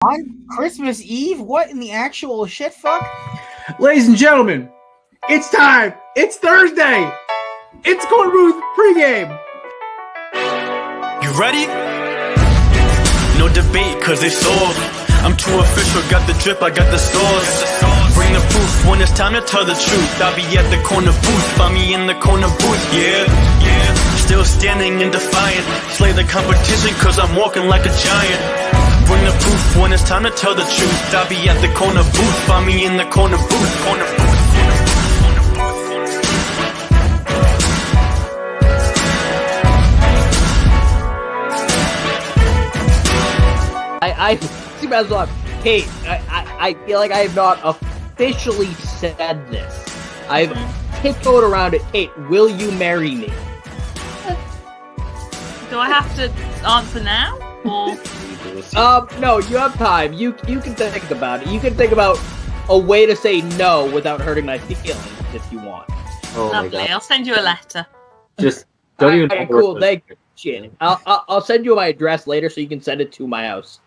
On Christmas Eve? What in the actual shit fuck? Ladies and gentlemen, it's time. It's Thursday. It's Corner Booth pregame. You ready? No debate, cause it's off. I'm too official, got the drip, I got the sauce. Bring the proof when it's time to tell the truth. I'll be at the corner booth, find me in the corner booth, yeah. Still standing and defiant. Slay the competition, cause I'm walking like a giant. Bring the proof when it's time to tell the truth. I'll be at the corner booth, find me in the corner booth, corner booth. I see myself. Kate, I feel like I have not officially said this. I've tiptoed around it. Kate, will you marry me? Do I have to answer now? Or No, you have time. You can think about it. You can think about a way to say no without hurting my feelings if you want. Oh lovely. I'll send you a letter. Just don't even. Okay, cool. Thank you. Shit. I'll send you my address later so you can send it to my house.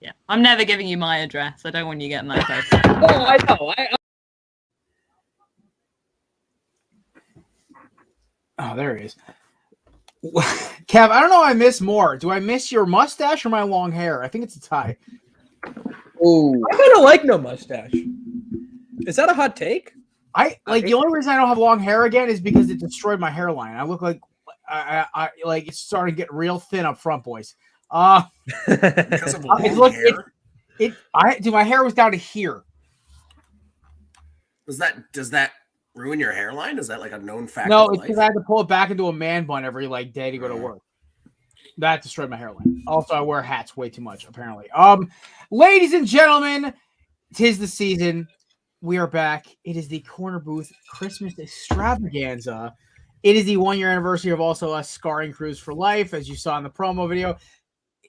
Yeah, I'm never giving you my address. I don't want you getting that close. Oh, I know. Oh, there he is. Kev, I don't know. I miss more. Do I miss your mustache or my long hair? I think it's a tie. Oh, I kind of like no mustache. Is that a hot take? The only reason I don't have long hair again is because it destroyed my hairline. I look like I like it's starting to get real thin up front, boys. Because of long hair? My hair was down to here. Does that ruin your hairline? Is that like a known fact? No, of it's life? because I had to pull it back into a man bun every day to go to work. That destroyed my hairline. Also, I wear hats way too much, apparently. Ladies and gentlemen, 'tis the season. We are back. It is the Corner Booth Christmas Extravaganza. It is the 1-year anniversary of also us scarring Cruz for life, as you saw in the promo video.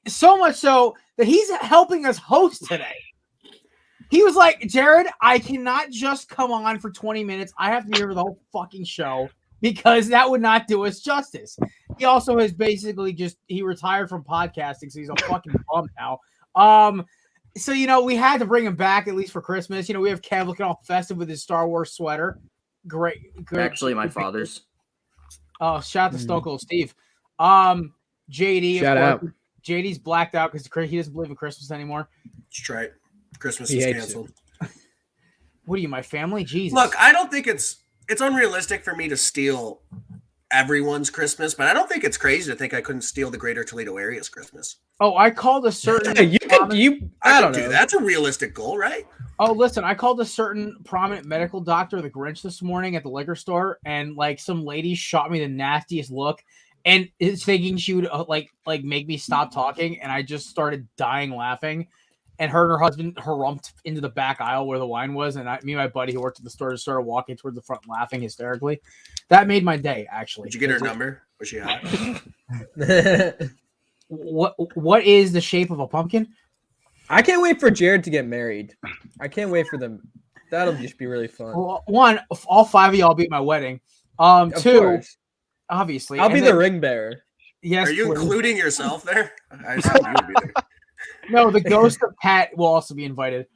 So much so that he's helping us host today. He was like, Jared, I cannot just come on for 20 minutes. I have to be here for the whole fucking show because that would not do us justice. He also has basically he retired from podcasting, so he's a fucking bum now. So, we had to bring him back at least for Christmas. We have Kev looking all festive with his Star Wars sweater. Great. actually, my father's. Oh, shout out to Stone Cold Steve. JD. Shout out. JD's blacked out because he doesn't believe in Christmas anymore. That's right. Christmas He is hates canceled. What are you, my family? Jesus. Look, I don't think it's unrealistic for me to steal everyone's Christmas, but I don't think it's crazy to think I couldn't steal the Greater Toledo area's Christmas. Oh, I called a certain. I don't do know. That's a realistic goal, right? Oh, listen, I called a certain prominent medical doctor, the Grinch, this morning at the liquor store, and some lady shot me the nastiest look, and is thinking she would make me stop talking, and I just started dying laughing. And her and her husband harumphed into the back aisle where the wine was, and me and my buddy who worked at the store just started walking towards the front, laughing hysterically. That made my day, actually. Did you get her number? Was she hot? What is the shape of a pumpkin? I can't wait for Jared to get married. I can't wait for them. That'll just be really fun. Well, one, all 5 of y'all be at my wedding. Of Two, course. obviously, I'll be the ring bearer. Yes. Are you please. including yourself there? I assume you would be there. No, the ghost of Pat will also be invited.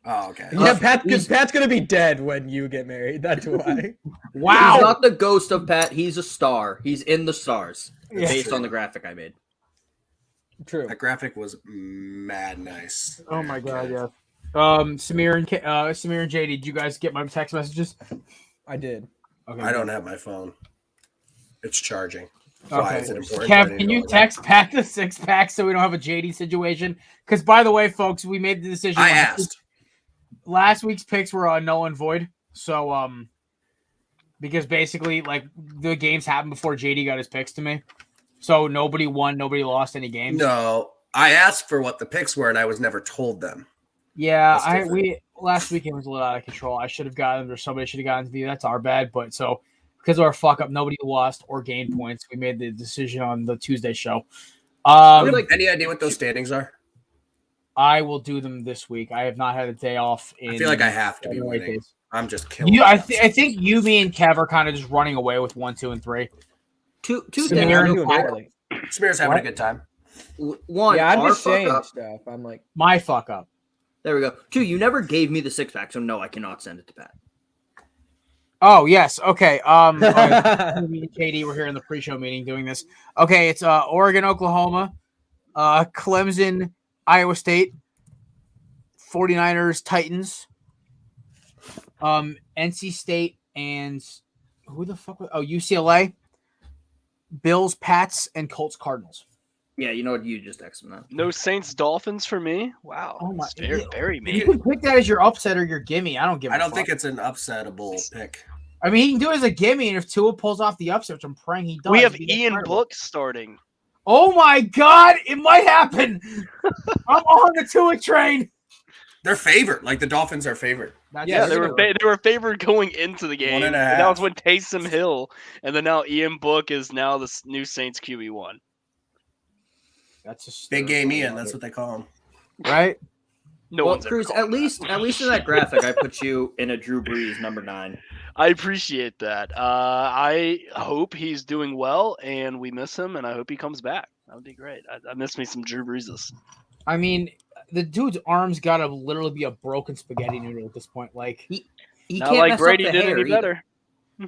Oh, okay. Yeah, because Pat's gonna be dead when you get married. That's why. Wow. He's not the ghost of Pat. He's a star. He's in the stars based true. on the graphic I made. True. That graphic was mad nice. Oh my god, yeah. Samir and JD, did you guys get my text messages? I did. Okay. I don't have my phone. It's charging. Why is it important? Kev, can you text Pat the 6-pack so we don't have a JD situation? Because, by the way, folks, we made the decision. I asked. Last week's picks were null and void. So, because basically, the games happened before JD got his picks to me. So, nobody won, nobody lost any games. No, I asked for what the picks were, and I was never told them. Yeah, That's different. last weekend was a little out of control. I should have gotten, or somebody should have gotten to be. That's our bad. But so, because of our fuck up, nobody lost or gained points. We made the decision on the Tuesday show. Any idea what those standings are? I will do them this week. I have not had a day off. I feel like I have to be winning. Days. I'm just killing. I think you, me, and Kev are kind of just running away with 1, 2, and 3. Two Samir things. and Smear's having a good time. One, Yeah, I'm our just fuck saying up. stuff. I'm like, My fuck up. There we go. 2, you never gave me the six pack, so no, I cannot send it to Pat. Oh yes, okay. Me and Katie were here in the pre-show meeting doing this. Okay, it's Oregon, Oklahoma, Clemson, Iowa State, 49ers, Titans, NC State, and who the fuck? UCLA, Bills, Pats, and Colts, Cardinals. Yeah, you know what? You just X them that. No Saints Dolphins for me. Wow. Oh my! It's very You mean. can pick that as your upset or your gimme. I don't give. I don't think it's an upsetable pick. I mean, he can do it as a gimme, and if Tua pulls off the upset, which I'm praying he does, We have it'd be Ian incredible. Book starting. Oh my God! It might happen. I'm on the Tua train. They're favored. Like the Dolphins are favored. Yeah, they were favored going into the game. 1.5. And that was when Taysom Hill, and then now Ian Book is now the new Saints QB1. That's a Big game Ian. That's what they call him. right. No Well, one's ever Cruz, called at him that. least in that graphic, I put you in a Drew Brees number 9. I appreciate that. I hope he's doing well, and we miss him, and I hope he comes back. That would be great. I miss me some Drew Breeses. I mean, the dude's arms gotta literally be a broken spaghetti noodle at this point. Like, He Not can't like mess Brady up the did hair any either. better.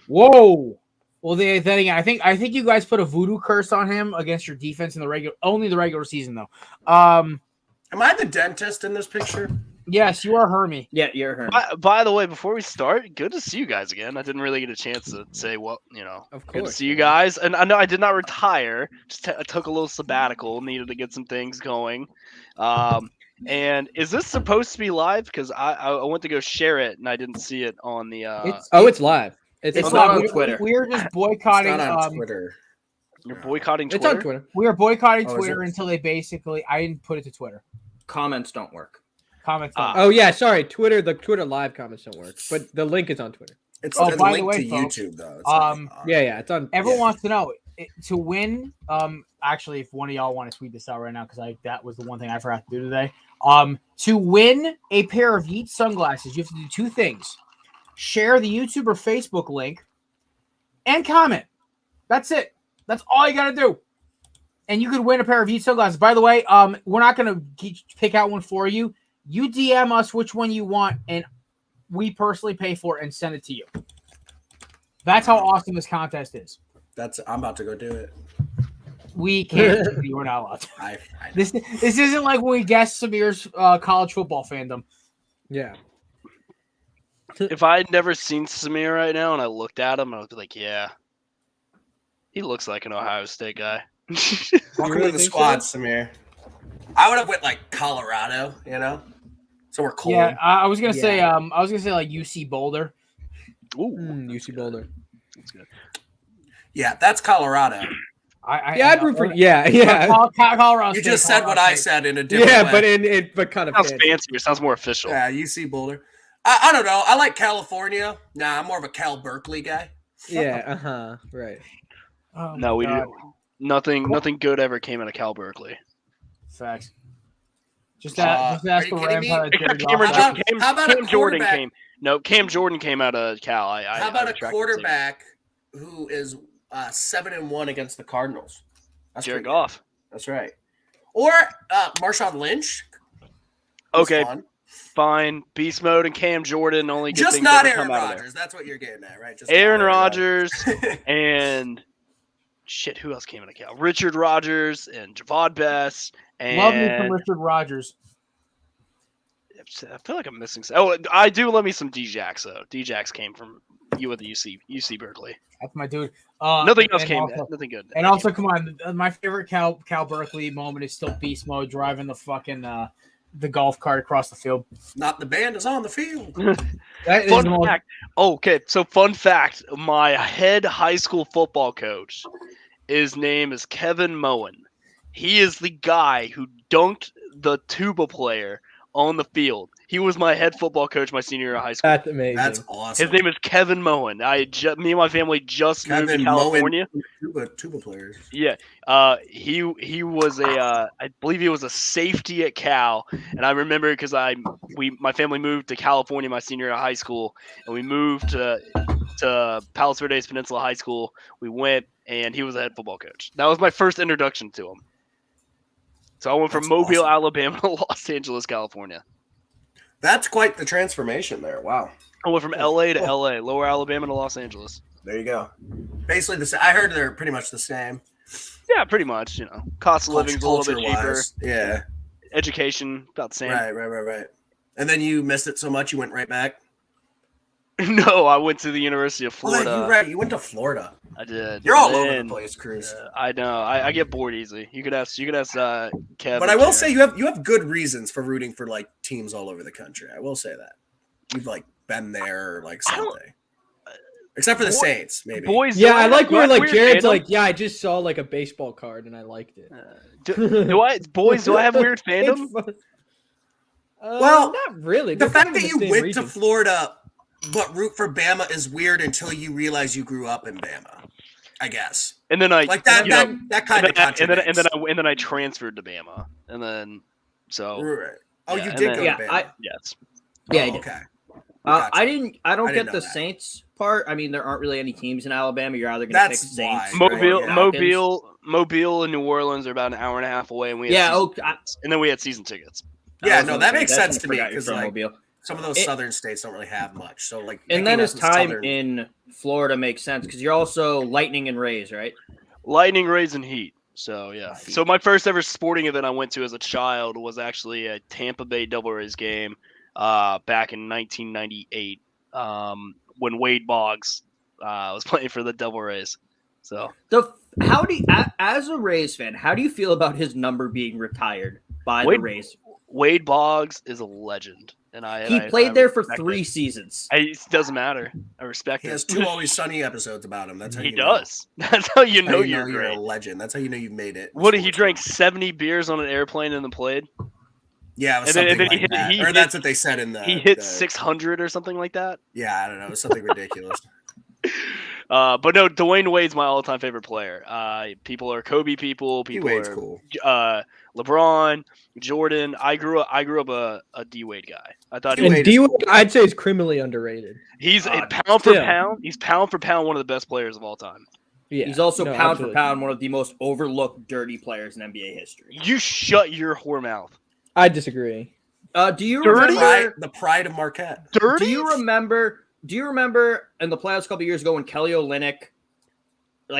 whoa. Well, then again, I think you guys put a voodoo curse on him against your defense in the regular season though. Am I the dentist in this picture? Yes, you are Hermie. Yeah, you're her. By the way, before we start, good to see you guys again. I didn't really get a chance to say Of good to course, see you man. guys. And I know I did not retire. Just I took a little sabbatical. Needed to get some things going. And is this supposed to be live? Because I went to go share it and I didn't see it on the. It's live. It's It's not live. on Twitter. We're just It's boycotting. not on Twitter. You're boycotting It's Twitter. on Twitter. We are boycotting Oh, is Twitter it? until they basically. I didn't put it to Twitter. Comments don't work. Comments. don't. Oh yeah, sorry. Twitter. The Twitter live comments don't work, but the link is on Twitter. It's Oh, a by the link way, to folks, YouTube though. It's Yeah, it's on. Everyone yeah. wants to know to win. Actually, if one of y'all want to tweet this out right now, because that was the one thing I forgot to do today. To win a pair of Yeet sunglasses, you have to do 2 things: share the YouTube or Facebook link, and comment. That's it. That's all you got to do, and you could win a pair of Yeet sunglasses. By the way, we're not gonna pick out one for you. You DM us which one you want, and we personally pay for it and send it to you. That's how awesome this contest is. I'm about to go do it. We can't. We're not allowed to. I know. This isn't like when we guessed Samir's college football fandom. Yeah. If I had never seen Samir right now and I looked at him, I would be like, yeah, he looks like an Ohio State guy. Welcome really to the think squad, so? Samir. I would have went like Colorado, so we're cold. Yeah, I was gonna say Yeah. like UC Boulder. Ooh, UC Boulder. that's good. Yeah, that's Colorado. I'd root for. Yeah. Colorado You State, just said what Colorado I State. said in a different Yeah, way. but kind of Sounds fancy. fancier. Sounds more official. Yeah, UC Boulder. I don't know. I like California. Nah, I'm more of a Cal Berkeley guy. Yeah. Right. Oh No, my we God. nothing good ever came out of Cal Berkeley. Facts. Just are ask you the kidding Rams me? how to Except dirty Cameron off. How about- Cam how about a Jordan quarterback? came. No, Cam Jordan came out of Cal. How about a retract the quarterback who is 7-1 against the Cardinals? That's Jared pretty good. Goff. That's right. Or Marshawn Lynch. He's Okay, fun. fine. Beast mode and Cam Jordan only good Just things not ever Aaron come out of there. Rodgers. That's what you're getting at, right? Just Aaron not Rodgers and shit. Who else came out of Cal? Richard Rodgers and Javad Best and Love me from Richard Rodgers. I feel like I'm missing. Oh, I do love me some D-Jax though. D-Jax came from UC Berkeley. That's my dude. Nothing else and came. also- Nothing good. And also, come on, my favorite Cal Berkeley moment is still Beast Mode driving the fucking the golf cart across the field. Not the band is on the field. That is Fun the most- fact. Okay, so fun fact: my head high school football coach, his name is Kevin Moen. He is the guy who dunked the tuba player on the field. He was my head football coach my senior year of high school. That's amazing. That's awesome. His name is Kevin Moen. Me and my family just moved to Kevin California. Moen, tuba players. Yeah, he was I believe he was a safety at Cal, and I remember because my family moved to California my senior year of high school, and we moved to Palos Verdes Peninsula High School. We went, and he was a head football coach. That was my first introduction to him. So I went from That's Mobile, awesome. Alabama to Los Angeles, California. That's quite the transformation there. Wow. I went from LA to LA, Lower Alabama to Los Angeles. There you go. Basically, I heard they're pretty much the same. Yeah, pretty much. Cost of living's a little bit cheaper. Culture-wise, yeah. Education about the same. Right. And then you missed it so much you went right back. No, I went to the University of Florida. Oh, you're right. You went to Florida. I did. You're all over the place, Cruz. I know. I get bored easily. You could ask Kevin. But I will say you have good reasons for rooting for like teams all over the country. I will say that you've like been there or like something. Except for the Saints, maybe. Boys, yeah, I like where like Jared's like, yeah, I just saw like a baseball card and I liked it. Do I have weird fandom? Well, not really. The fact that you went to Florida but root for Bama is weird until you realize you grew up in Bama, I guess. And then I like that kind of contradicts. And then I transferred to Bama, and then so. Right. Oh, you did go to Bama. Yes. Yeah. Okay. Gotcha. I don't get the Saints part. I mean, there aren't really any teams in Alabama. You're either going to pick Saints. Mobile, and New Orleans are about an hour and a half away, and we had and then we had season tickets. Yeah, no, that makes sense to me because like Mobile. Some of those southern states don't really have much. So like, and then his time in Florida makes sense because you're also Lightning and Rays, right? Lightning, Rays, and Heat. So yeah. So my first ever sporting event I went to as a child was actually a Tampa Bay Devil Rays game back in 1998 when Wade Boggs was playing for the Devil Rays. So as a Rays fan, how do you feel about his number being retired by the Rays? Wade Boggs is a legend. And he played there for 3 seasons. It doesn't matter. I respect it. He has 2 Always Sunny episodes about him. That's how he does. That's how you know you're great. A legend. That's how you know you've made it. What, he drank 70 beers on an airplane and then played? Yeah, it was something like that. Or that's what they said in the... He hit 600 or something like that? Yeah, I don't know. It was something ridiculous. But no, Dwayne Wade's my all-time favorite player. People are Kobe people. People Wade's are cool. LeBron, Jordan. I grew up a D Wade guy. I thought D Wade, I'd say, is criminally underrated. He's pound for pound. He's pound for pound one of the best players of all time. Yeah, he's also pound for pound one of the most overlooked dirty players in NBA history. You shut your whore mouth. I disagree. Do you remember the pride of Marquette? Dirty? Do you remember in the playoffs a couple years ago when Kelly Olynyk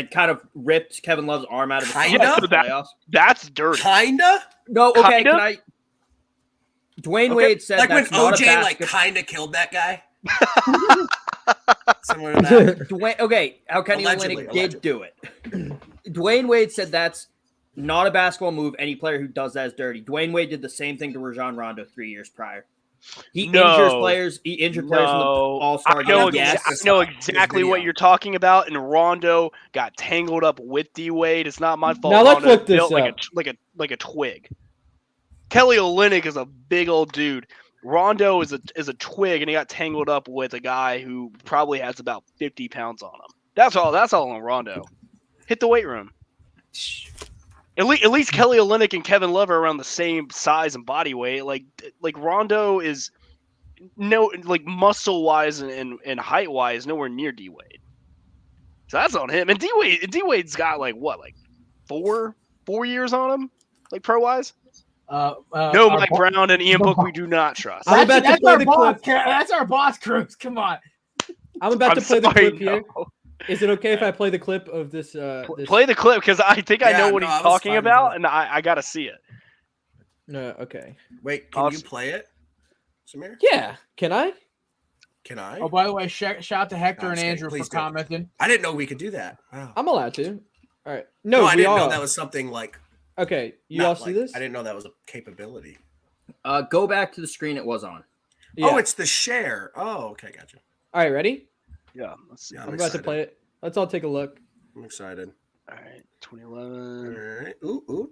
kind of ripped Kevin Love's arm out of the playoffs? That's dirty. Kinda? No, okay, can I? Dwayne Wade said like that's when OJ kinda killed that guy. Similar to that. How Kelly Olynyk did do it. Dwayne Wade said that's not a basketball move. Any player who does that is dirty. Dwayne Wade did the same thing to Rajon Rondo 3 years prior. He injured players in the All-Star game. I know exactly what you're talking about. And Rondo got tangled up with D Wade. It's not my fault. Now let's look this up. Like a twig. Kelly Olynyk is a big old dude. Rondo is a twig, and he got tangled up with a guy who probably has about 50 pounds on him. That's all on Rondo. Hit the weight room. At least Kelly Olynyk and Kevin Love are around the same size and body weight. Like Rondo is muscle wise and height wise nowhere near D Wade. So that's on him. And D Wade's got four years on him, pro wise. No, Mike Brown and Ian Book we do not trust. I'm about to play the clip. That's our boss, Cruz. Come on. I'm about to play the clip here. Is it okay if I play the clip of this? Play the clip because I think I know what he's talking about, and I got to see it. No, okay. Wait, can you play it, Samir? Yeah, can I? Can I? Oh, by the way, shout out to Hector and Andrew for commenting. I didn't know we could do that. Wow. I'm allowed to. All right. No, I didn't know that was something like. Okay, you all see this? I didn't know that was a capability. Go back to the screen it was on. Yeah. Oh, it's the share. Oh, okay, gotcha. All right, ready? Yeah, let's see. I'm about to play it. Let's all take a look. I'm excited. All right, 2011. All right. Ooh.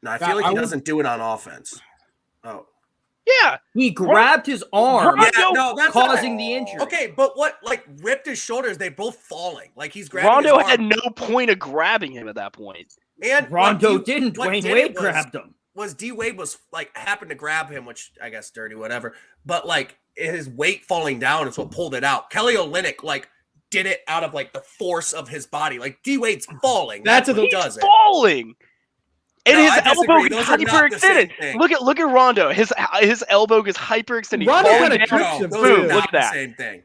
No, I feel like he doesn't do it on offense. Oh. Yeah. He grabbed his arm, that's causing the injury. Okay, but what ripped his shoulders? They both falling. Like he's grabbing Rondo his arm. had no point of grabbing him at that point. And Rondo didn't. Dwayne Wade grabbed him. Was D Wade was happened to grab him, which I guess dirty, whatever. But his weight falling down is what pulled it out. Kelly Olynyk did it out of the force of his body. D Wade's falling. That's what he does. Falling. And No, his I disagree. elbow gets Those are not the same hyperextended. thing. Look at Rondo. His elbow gets hyperextended. Rondo Falling kinda down. tricks No, him, those Boom, are too. look not at the that. same thing.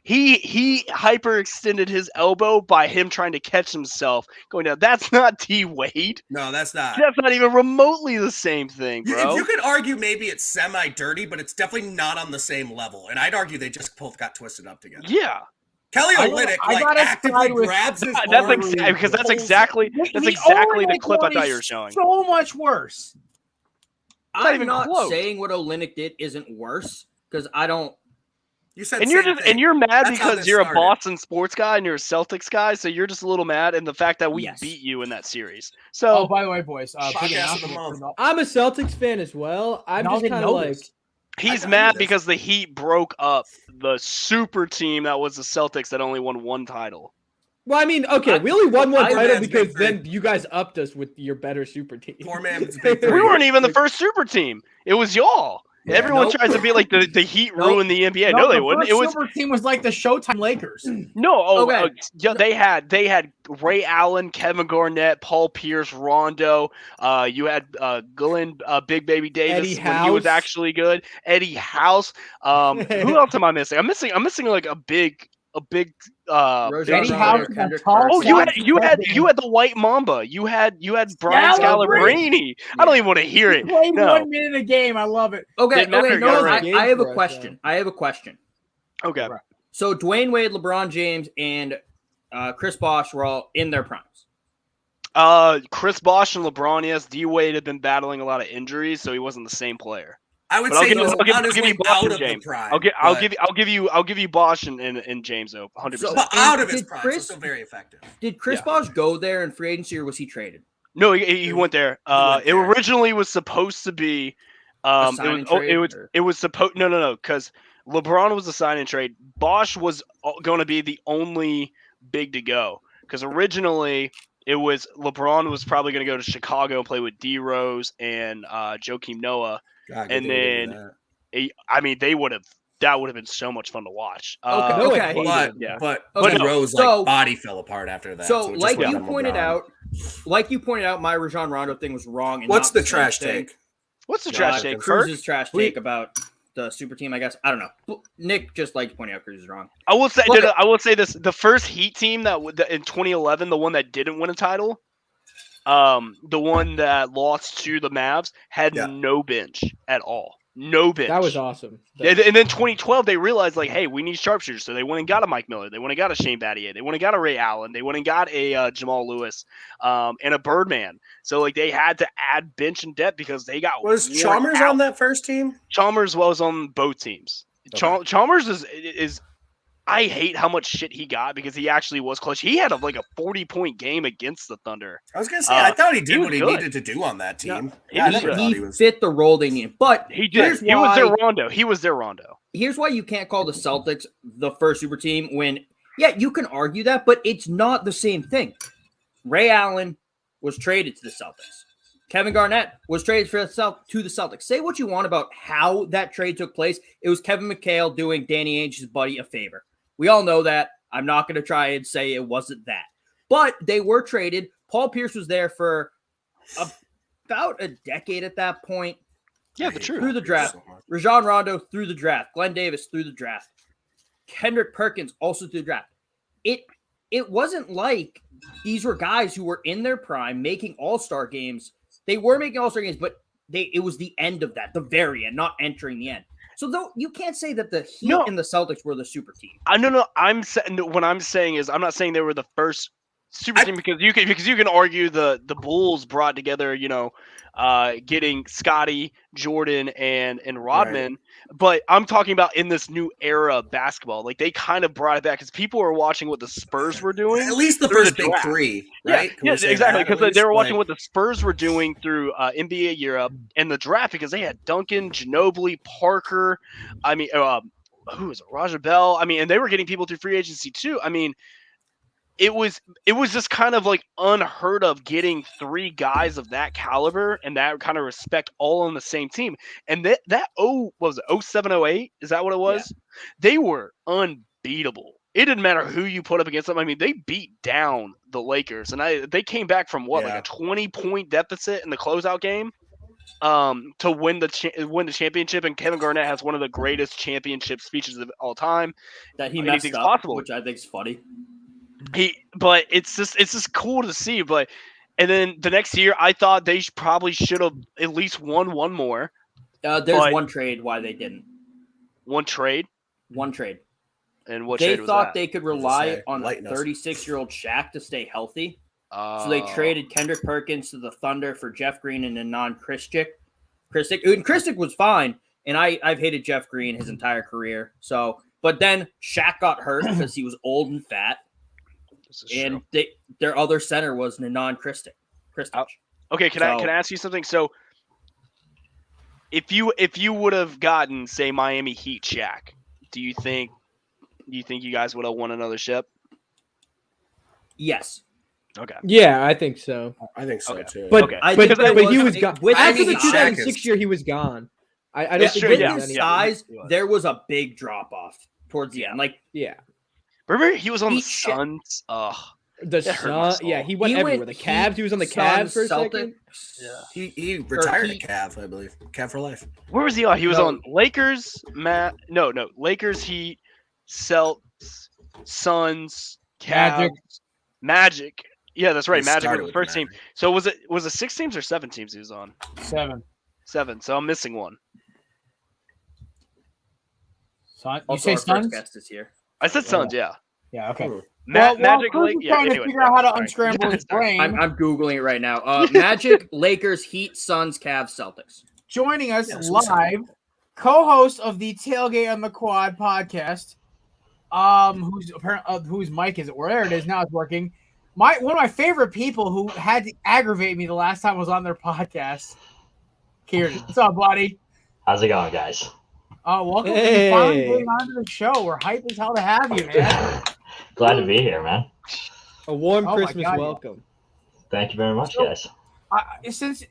He hyperextended his elbow by him trying to catch himself going down. That's not D Wade. No, that's not. That's not even remotely the same thing, If bro. you could argue maybe it's semi-dirty, but it's definitely not on the same level. And I'd argue they just both got twisted up together. Yeah, Kelly I Olynyk gotta side actively with- grabs his that's arm. exactly because that's exactly the Olynyk clip I one thought is you were showing. So much worse. Not I'm even not close. saying what Olynyk did isn't worse because I don't. You said And you're same just thing. and you're mad That's how because this you're started. a Boston sports guy and you're a Celtics guy, so you're just a little mad and the fact that we Yes. beat you in that series. Oh, So by the way, boys, Podcast of the month. I'm a Celtics fan as well. I'm Y'all just didn't kind of know like, this. he's I knew mad this. because the Heat broke up the super team that was the Celtics that only won one title. well, I mean, okay, we only won one Poor title man's because big three. then you guys upped us with your better super team. Poor man's big three. We weren't even the first super team. It was y'all. Yeah. Everyone Nope. tries to be like the Heat Nope. ruined the NBA. No, they the wouldn't. first It was super team was like the Showtime Lakers. no. Okay. They had Ray Allen, Kevin Garnett, Paul Pierce, Rondo. You had Glenn, Big Baby Davis Eddie when he was House. actually good. Eddie House. Who else am I missing? I'm missing like a big. Rajon Eddie Rondo, House is a Kendrick tall Perkins. Oh, you had Scott the White Mamba. You had Brian Scalabrine. I don't even want to hear He it. played No. 1 minute a game. I love it. Okay, Didn't matter, okay, you no, got it I, right. I have a Game for us, question. I have a question. Okay. So Dwayne Wade, LeBron James, and Chris Bosh were all in their primes. Chris Bosh and LeBron, yes. D Wade had been battling a lot of injuries, so he wasn't the same player. I would But I'll say give he you- was I'll give- on I'll his give way you Bosh out and of the James. prime. I'll but- give you Bosh and James though, 100%. So- But out of his Did prime, Chris- so still very effective. Did Chris Yeah. Bosh go there in free agency or was he traded? No, he went there. went It there. originally was supposed to be. A sign and trade, or- It was supposed. No, because LeBron was a sign and trade. Bosh was going to be the only big to go because originally it was LeBron was probably going to go to Chicago and play with D Rose and Joakim Noah. God, And good thing we did then- that. I mean, that would have been so much fun to watch. Okay, no, okay. it Yeah. But Okay, D Rose so- body fell apart after that. So, it just like went you on pointed LeBron. out, my Rajon Rondo thing was wrong. And What's not the same trash thing. take? What's the trash take, Kurt? Cruz's trash take about the super team, I guess. I don't know. Nick just liked pointing out Cruz is wrong. I will say. Okay. I will say this: the first Heat team that in 2011, the one that didn't win a title, the one that lost to the Mavs, had Yeah. no bench at all. No bench. that was awesome. And then 2012, they realized like, hey, we need sharpshooters, so they went and got a Mike Miller, they went and got a Shane Battier, they went and got a Ray Allen, they went and got a Jamal Lewis, and a Birdman. So like they had to add bench and depth because they got Was worn Chalmers out. on that first team? Chalmers was on both teams. Okay. Chalmers is. I hate how much shit he got because he actually was clutch. He had a 40-point game against the Thunder. I was gonna say I thought he did he was what he good. needed to do on that team. he Yeah, I was never good. thought He he was. fit the role they needed. But He did. here's He was their why- Rondo. He was their Rondo. Here's why you can't call the Celtics the first super team when, yeah, you can argue that, but it's not the same thing. Ray Allen was traded to the Celtics. Kevin Garnett was traded to the Celtics. Say what you want about how that trade took place. It was Kevin McHale doing Danny Ainge's buddy a favor. We all know that. I'm not going to try and say it wasn't that. But they were traded. Paul Pierce was there for about a decade at that point. Yeah, the truth. Through the draft. Rajon Rondo through the draft. Glenn Davis through the draft. Kendrick Perkins also through the draft. It wasn't like these were guys who were in their prime making all-star games. They were making all-star games, but it was the end of that, the very end, not entering the end. So though you can't say that the Heat and the Celtics were the super team. No. What I'm saying is I'm not saying they were the first super team because you can argue the Bulls brought together, getting Scotty, Jordan, and Rodman. Right. But I'm talking about in this new era of basketball. Like they kind of brought it back because people were watching what the Spurs were doing. At least the first big three, right? Yeah, exactly. Because they were watching what the Spurs were doing through NBA Europe and the draft because they had Duncan, Ginobili, Parker. I mean, who was it? Raja Bell. I mean, and they were getting people through free agency too. I mean, it was just kind of like unheard of getting three guys of that caliber and that kind of respect all on the same team. And what was it, 07, 08? Is that what it was? Yeah. They were unbeatable. it didn't matter who you put up against them. I mean, they beat down the Lakers, and they came back from like a 20-point deficit in the closeout game to win the championship. And Kevin Garnett has one of the greatest championship speeches of all time. That he messed up, possible. Which I think is funny. But it's just cool to see. But and then the next year, I thought they probably should have at least won one more. There's one trade why they didn't. One trade. And what they trade was thought that? they could rely on a 36-year-old Shaq to stay healthy. So they traded Kendrick Perkins to the Thunder for Jeff Green and Anand Kristić. And Kristić was fine, and I've hated Jeff Green his entire career. So, but then Shaq got hurt because he was old and fat, and their other center was Anand Kristić. Okay, can I ask you something? So, if you would have gotten, say, Miami Heat Shaq, do you think you guys would have won another ship? Yes. Okay. Yeah, I think so. I think so too. But he was gone. After the 2006 year, he was gone. I don't think his size. There was a big drop off towards the end. Remember he was on the Suns. The Suns. Yeah, he went everywhere. The Cavs. He was on the Cavs for a second. Yeah. He retired at Cav, I believe. Cav for life. Where was he on? He was on Lakers. Lakers, Heat, Celtics, Suns, Cavs, Magic. Yeah, that's right. Magic was the first team. So was it 6 teams or 7 teams he was on? 7. So I'm missing one. You say Suns? I said Suns. Yeah. Yeah. Okay. Magic. Trying to figure out how to unscramble his brain. I'm googling it right now. Magic, Lakers, Heat, Suns, Cavs, Celtics. Joining us live, co-host of the Tailgate on the Quad podcast. Whose mic is it? Where it is now, it's working. One of my favorite people who had to aggravate me the last time I was on their podcast. Kieran, what's up, buddy? How's it going, guys? Welcome to finally getting onto the show. We're hyped as hell to have you, man. Glad to be here, man. A warm Christmas welcome. Thank you very much, guys. Since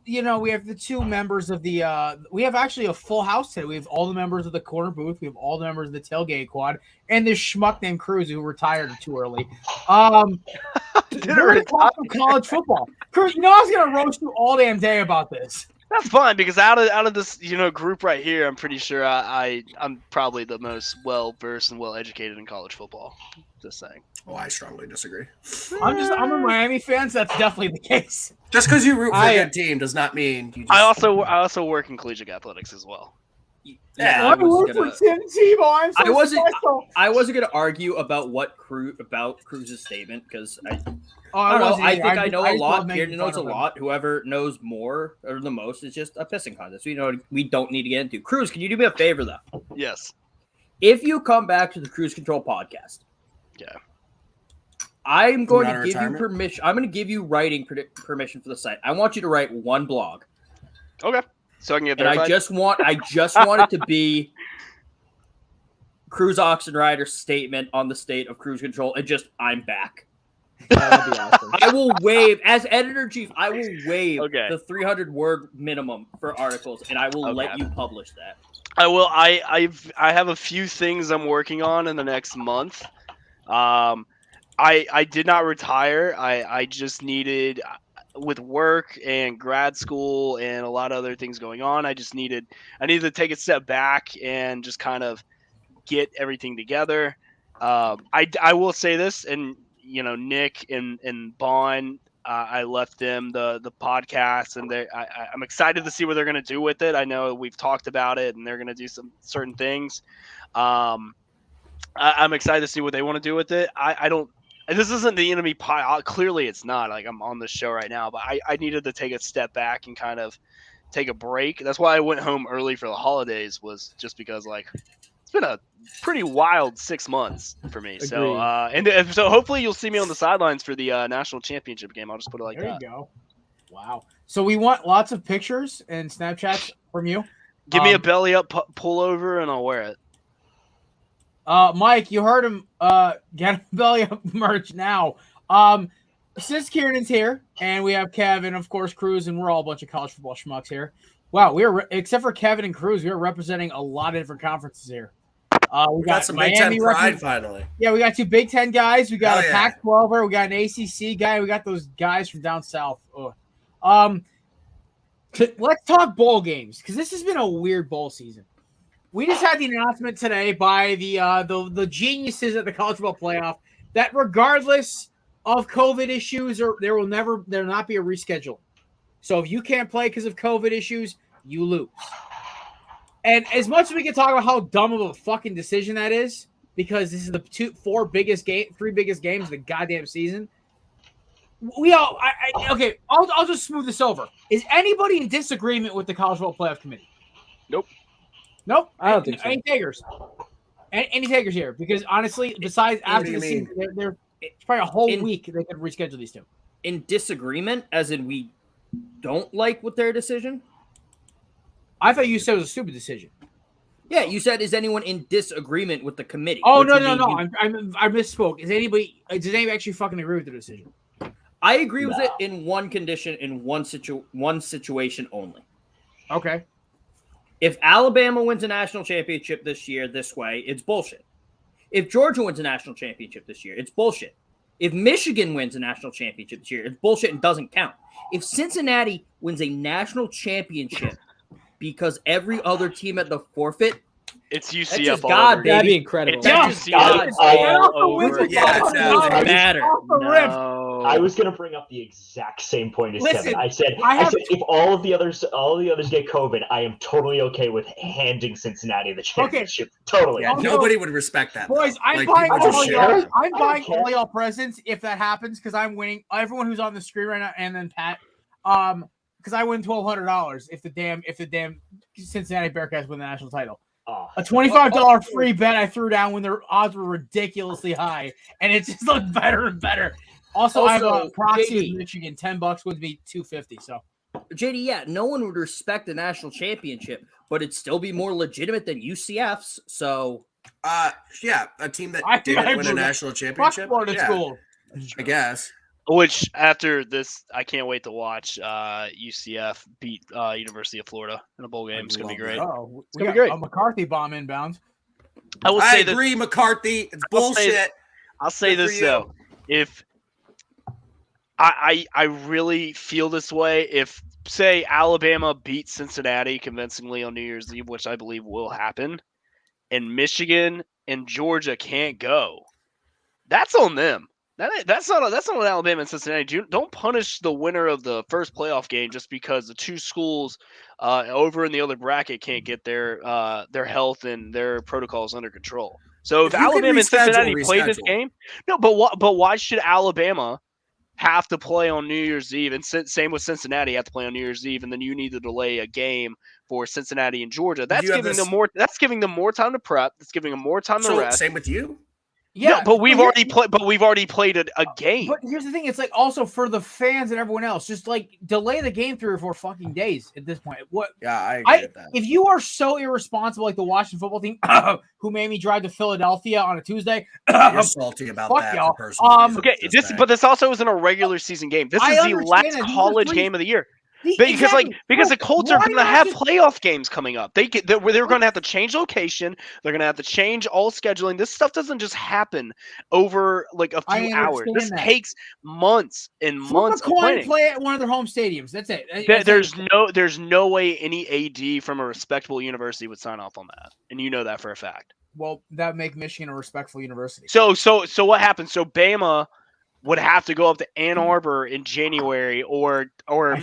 we have the 2 members of the we have actually a full house today. We have all the members of the Korner booth, we have all the members of the Tailgate Quad, and this schmuck named Cruz who retired too early. We're talk from college football. Cruz, I was gonna roast you all damn day about this. That's fun because out of this group right here, I'm pretty sure I'm probably the most well versed and well educated in college football. Just saying. Oh, I strongly disagree. I'm a Miami fan, so that's definitely the case. Just because you root for a good team does not mean you just... I also work in collegiate athletics as well. Yeah, I work for Tim Tebow. I wasn't gonna argue about Cruz's statement because I think I know a lot. Kieran knows a lot. Whoever knows more or the most is just a pissing contest. We don't need to get into. Cruz, can you do me a favor though? Yes. If you come back to the Cruise Control podcast, I'm going to give you permission. I'm going to give you writing permission for the site. I want you to write one blog. Okay. So I can get verified. And I just want it to be Cruise Oxen Rider's statement on the state of cruise control and just I'm back. That'd be awesome. I will waive as editor-in-chief. I will waive the 300-word minimum for articles, and I will let you publish that. I will. I have a few things I'm working on in the next month. I did not retire. I just needed, with work and grad school and a lot of other things going on, I needed to take a step back and just kind of get everything together. I will say this, and Nick and Bon, I left them the podcast, and I'm excited to see what they're going to do with it. I know we've talked about it, and they're going to do some certain things. I'm excited to see what they want to do with it. This isn't the enemy pie. Clearly, it's not. Like, I'm on this show right now, but I needed to take a step back and kind of take a break. That's why I went home early for the holidays, was just because it's been a pretty wild 6 months for me. Agreed. So so hopefully you'll see me on the sidelines for the national championship game. I'll just put it like that. There you go. Wow. So we want lots of pictures and Snapchats from you. Give me a belly up pullover and I'll wear it. Mike, you heard him. Get belly up merch now. Since Kieran's here and we have Kevin, of course, Cruz, and we're all a bunch of college football schmucks here. Wow, except for Kevin and Cruz, we are representing a lot of different conferences here. We got some Big Ten pride finally. Yeah, we got 2 Big Ten guys. We got Hell a yeah. Pac-12er. We got an ACC guy. We got those guys from down south. Ugh. Let's talk bowl games because this has been a weird bowl season. We just had the announcement today by the geniuses at the college football playoff that regardless of COVID issues, there will not be a reschedule. So if you can't play because of COVID issues, you lose. And as much as we can talk about how dumb of a fucking decision that is, because this is the 3 biggest games of the goddamn season. I'll just smooth this over. Is anybody in disagreement with the college football playoff committee? Nope. I don't think so. Any takers? Any takers here? Because honestly, besides after the season, it's probably a whole week they could reschedule these 2. In disagreement, as in we don't like with their decision? I thought you said it was a stupid decision. Yeah, you said, is anyone in disagreement with the committee? Oh, no. I misspoke. Does anybody actually fucking agree with the decision? I agree with it in one condition, in one situation only. Okay. If Alabama wins a national championship this year this way, it's bullshit. If Georgia wins a national championship this year, it's bullshit. If Michigan wins a national championship this year, it's bullshit and doesn't count. If Cincinnati wins a national championship because every other team at the forfeit, It's UCF. that's just all God, over. baby. That'd be incredible. That's just God. Yeah, doesn't matter. No. I was gonna bring up the exact same point as Listen, Kevin. I said if all of the others get COVID, I am totally okay with handing Cincinnati the championship. Totally. Yeah, nobody would respect that. Boys, though. I'm Like, buying people just all shit. all y'all presents if that happens because I'm winning. Everyone who's on the screen right now, and then Pat, because I win $1,200 if the damn Cincinnati Bearcats win the national title. A $25 free bet I threw down when their odds were ridiculously high, and it just looked better and better. Also, I have a proxy of Michigan. $10 would be $250. So, JD, yeah, no one would respect the national championship, but it'd still be more legitimate than UCF's. So, yeah, a team that didn't win a national championship. Florida school, I guess. Which after this, I can't wait to watch UCF beat University of Florida in a bowl game. It's gonna be great. Oh, It's gonna be great. A McCarthy bomb inbound. I agree, McCarthy. It's bullshit. I'll say this though: if I really feel this way, if say Alabama beats Cincinnati convincingly on New Year's Eve, which I believe will happen, and Michigan and Georgia can't go, that's on them. That's not on Alabama and Cincinnati. Don't punish the winner of the first playoff game just because the 2 schools over in the other bracket can't get their health and their protocols under control. So if Alabama and Cincinnati play this game, no, but why should Alabama have to play on New Year's Eve, and same with Cincinnati have to play on New Year's Eve, and then you need to delay a game for Cincinnati and Georgia? That's giving them more. That's giving them more time to prep. That's giving them more time to rest. Same with you. Yeah, no, but we've already played. But we've already played a game. But here's the thing: it's like also for the fans and everyone else, just like delay the game 3 or 4 fucking days at this point. What? Yeah, I agree with that. If you are so irresponsible, like the Washington football team, who made me drive to Philadelphia on a Tuesday, you're salty about fuck that. y'all. For personal reasons, Okay, but this also isn't a regular season game. This is the last college game of the year. Because the Colts are going to have playoff games coming up. They're going to have to change location. They're going to have to change all scheduling. This stuff doesn't just happen over like a few hours. This takes months and months of planning. Play at one of their home stadiums. That's it. There's no way any AD from a respectable university would sign off on that, and you know that for a fact. Well, that would make Michigan a respectful university. So what happens? So Bama would have to go up to Ann Arbor in January, or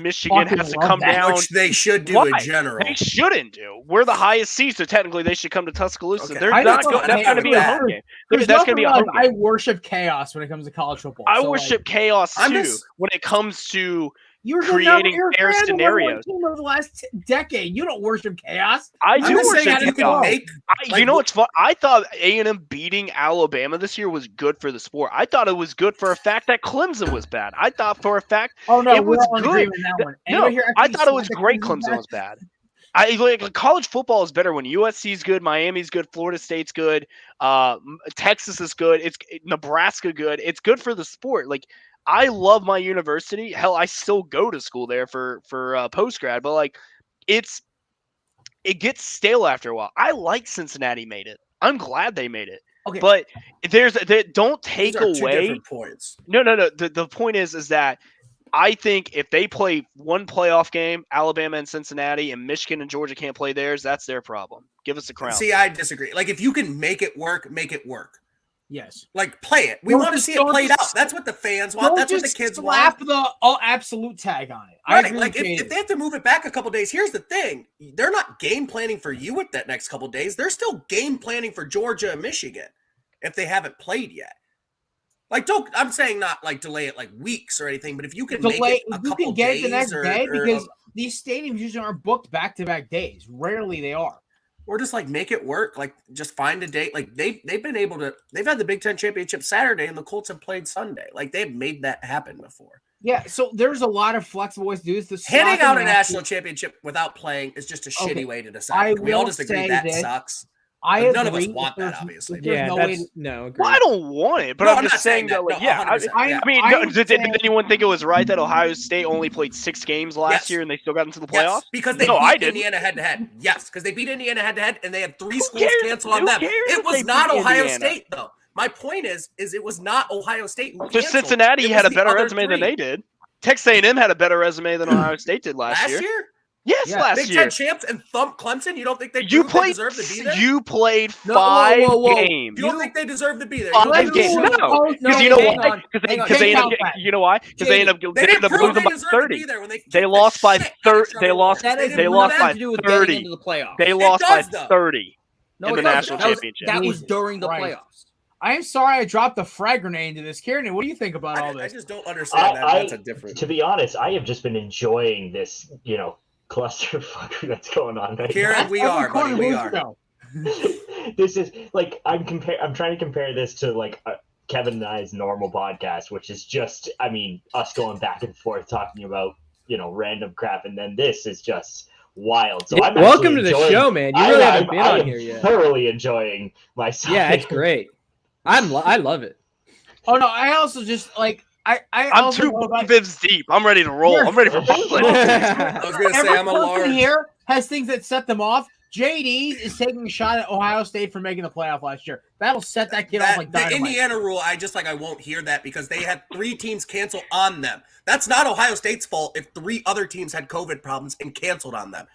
Michigan has to come down. Which they should do in general. They shouldn't do. We're the highest seed, so technically they should come to Tuscaloosa. Okay. That's going to be a home game. That's going to be a home game. I worship chaos when it comes to college football. I worship chaos too when it comes to creating fair scenarios. Over the last decade, you don't worship chaos. I do worship chaos. You know what's fun? I thought A&M beating Alabama this year was good for the sport. I thought it was good for a fact that Clemson was bad. I thought for a fact it was good. No, I thought it was great Clemson was bad. College football is better when USC's good, Miami's good, Florida State's good, Texas is good, it's Nebraska good. It's good for the sport. Like, I love my university. Hell, I still go to school there for post grad, but like it gets stale after a while. I like Cincinnati made it. I'm glad they made it. Okay. But don't take These are two away. different points. No. The point is that I think if they play one playoff game, Alabama and Cincinnati, and Michigan and Georgia can't play theirs, that's their problem. Give us the crown. See, I disagree. Like, if you can make it work, make it work. Yes. Like, play it. We Don't want to just- see it don't played just- out. That's what the fans want. Don't That's what the just kids slap want. the absolute tag on it. I Right. agree Like, with if Jaden. they have to move it back a couple days, here's the thing. They're not game planning for you with that next couple days. They're still game planning for Georgia and Michigan if they haven't played yet. Like, I'm saying not like delay it like weeks or anything, but if you can make it a you couple can get days it the next day or because these stadiums usually aren't booked back-to-back days. Rarely they are. or just like make it work. Like, just find a date. Like they've had the Big Ten championship Saturday and the Colts have played Sunday. Like, they've made that happen before. Yeah, so there's a lot of flexible ways to do this. Handing out a national championship without playing is just a Okay. shitty way to decide. We all will just agree say that this. sucks. I But none of us agree want if there's- that, obviously. if there's Yeah, no that's way to- no. Well, I don't want it, but No, I'm I'm just not saying saying that. that. Like, No, yeah, 100%. I- I mean, I'm did saying- anyone think it was right that Ohio State only played 6 games last Yes. year and they still got into the Yes, playoffs? because they No, I beat didn't. Indiana head-to-head. Yes, because they beat Indiana head-to-head, and they had 3 schools cares? cancel on Who them. cares It if was they not beat Ohio Indiana? State, though. My point is it was not Ohio State who Just canceled. Cincinnati It had was a the better other resume than 3. they did. Texas A&M had a better resume than Ohio State did last year. Yes, Yeah, last Big year. Ten champs and thump Clemson. You don't think they You proved they played. deserve to be there? You played No, 5 whoa. games. You don't think they deserve to be there? 5 You don't games. think- No, No, because you know hang why? on, Because hang on. they Can't end up. count that. You know why? Because they end up. They They didn't end up prove losing they by deserved to 30. be there when they They kicked lost the by shit out of 30. Trevor They lost. Lawrence. That has They lost nothing by to do with 30. getting into the playoffs. They lost by does, though. 30 No, in it the doesn't. national That was- championship. That was Jesus during the Christ. playoffs. I am sorry I dropped the frag grenade into this. Kieran, what do you think about all I this? just don't understand that. That's a different. To be honest, I have just been enjoying this, clusterfuck that's going on right Kieran, we are, buddy. We are. Show. now. This is like I'm trying to compare this to like Kevin and I's normal podcast, which is just, us going back and forth talking about random crap, and then this is just wild. So Yeah, I'm welcome actually to the enjoying- show, man. You really haven't been I on am here yet. Thoroughly enjoying myself. Yeah, it's great. I love it. Oh no, I also just like I'm I'm 2 bibs deep. I'm ready to roll. You're- I'm ready for Brooklyn. I was going to say Every I'm a person large. here has things that set them off. JD is taking a shot at Ohio State for making the playoff last year. That'll set that kid off like the dynamite. Indiana rule, I won't hear that because they had 3 teams cancel on them. That's not Ohio State's fault if 3 other teams had COVID problems and canceled on them.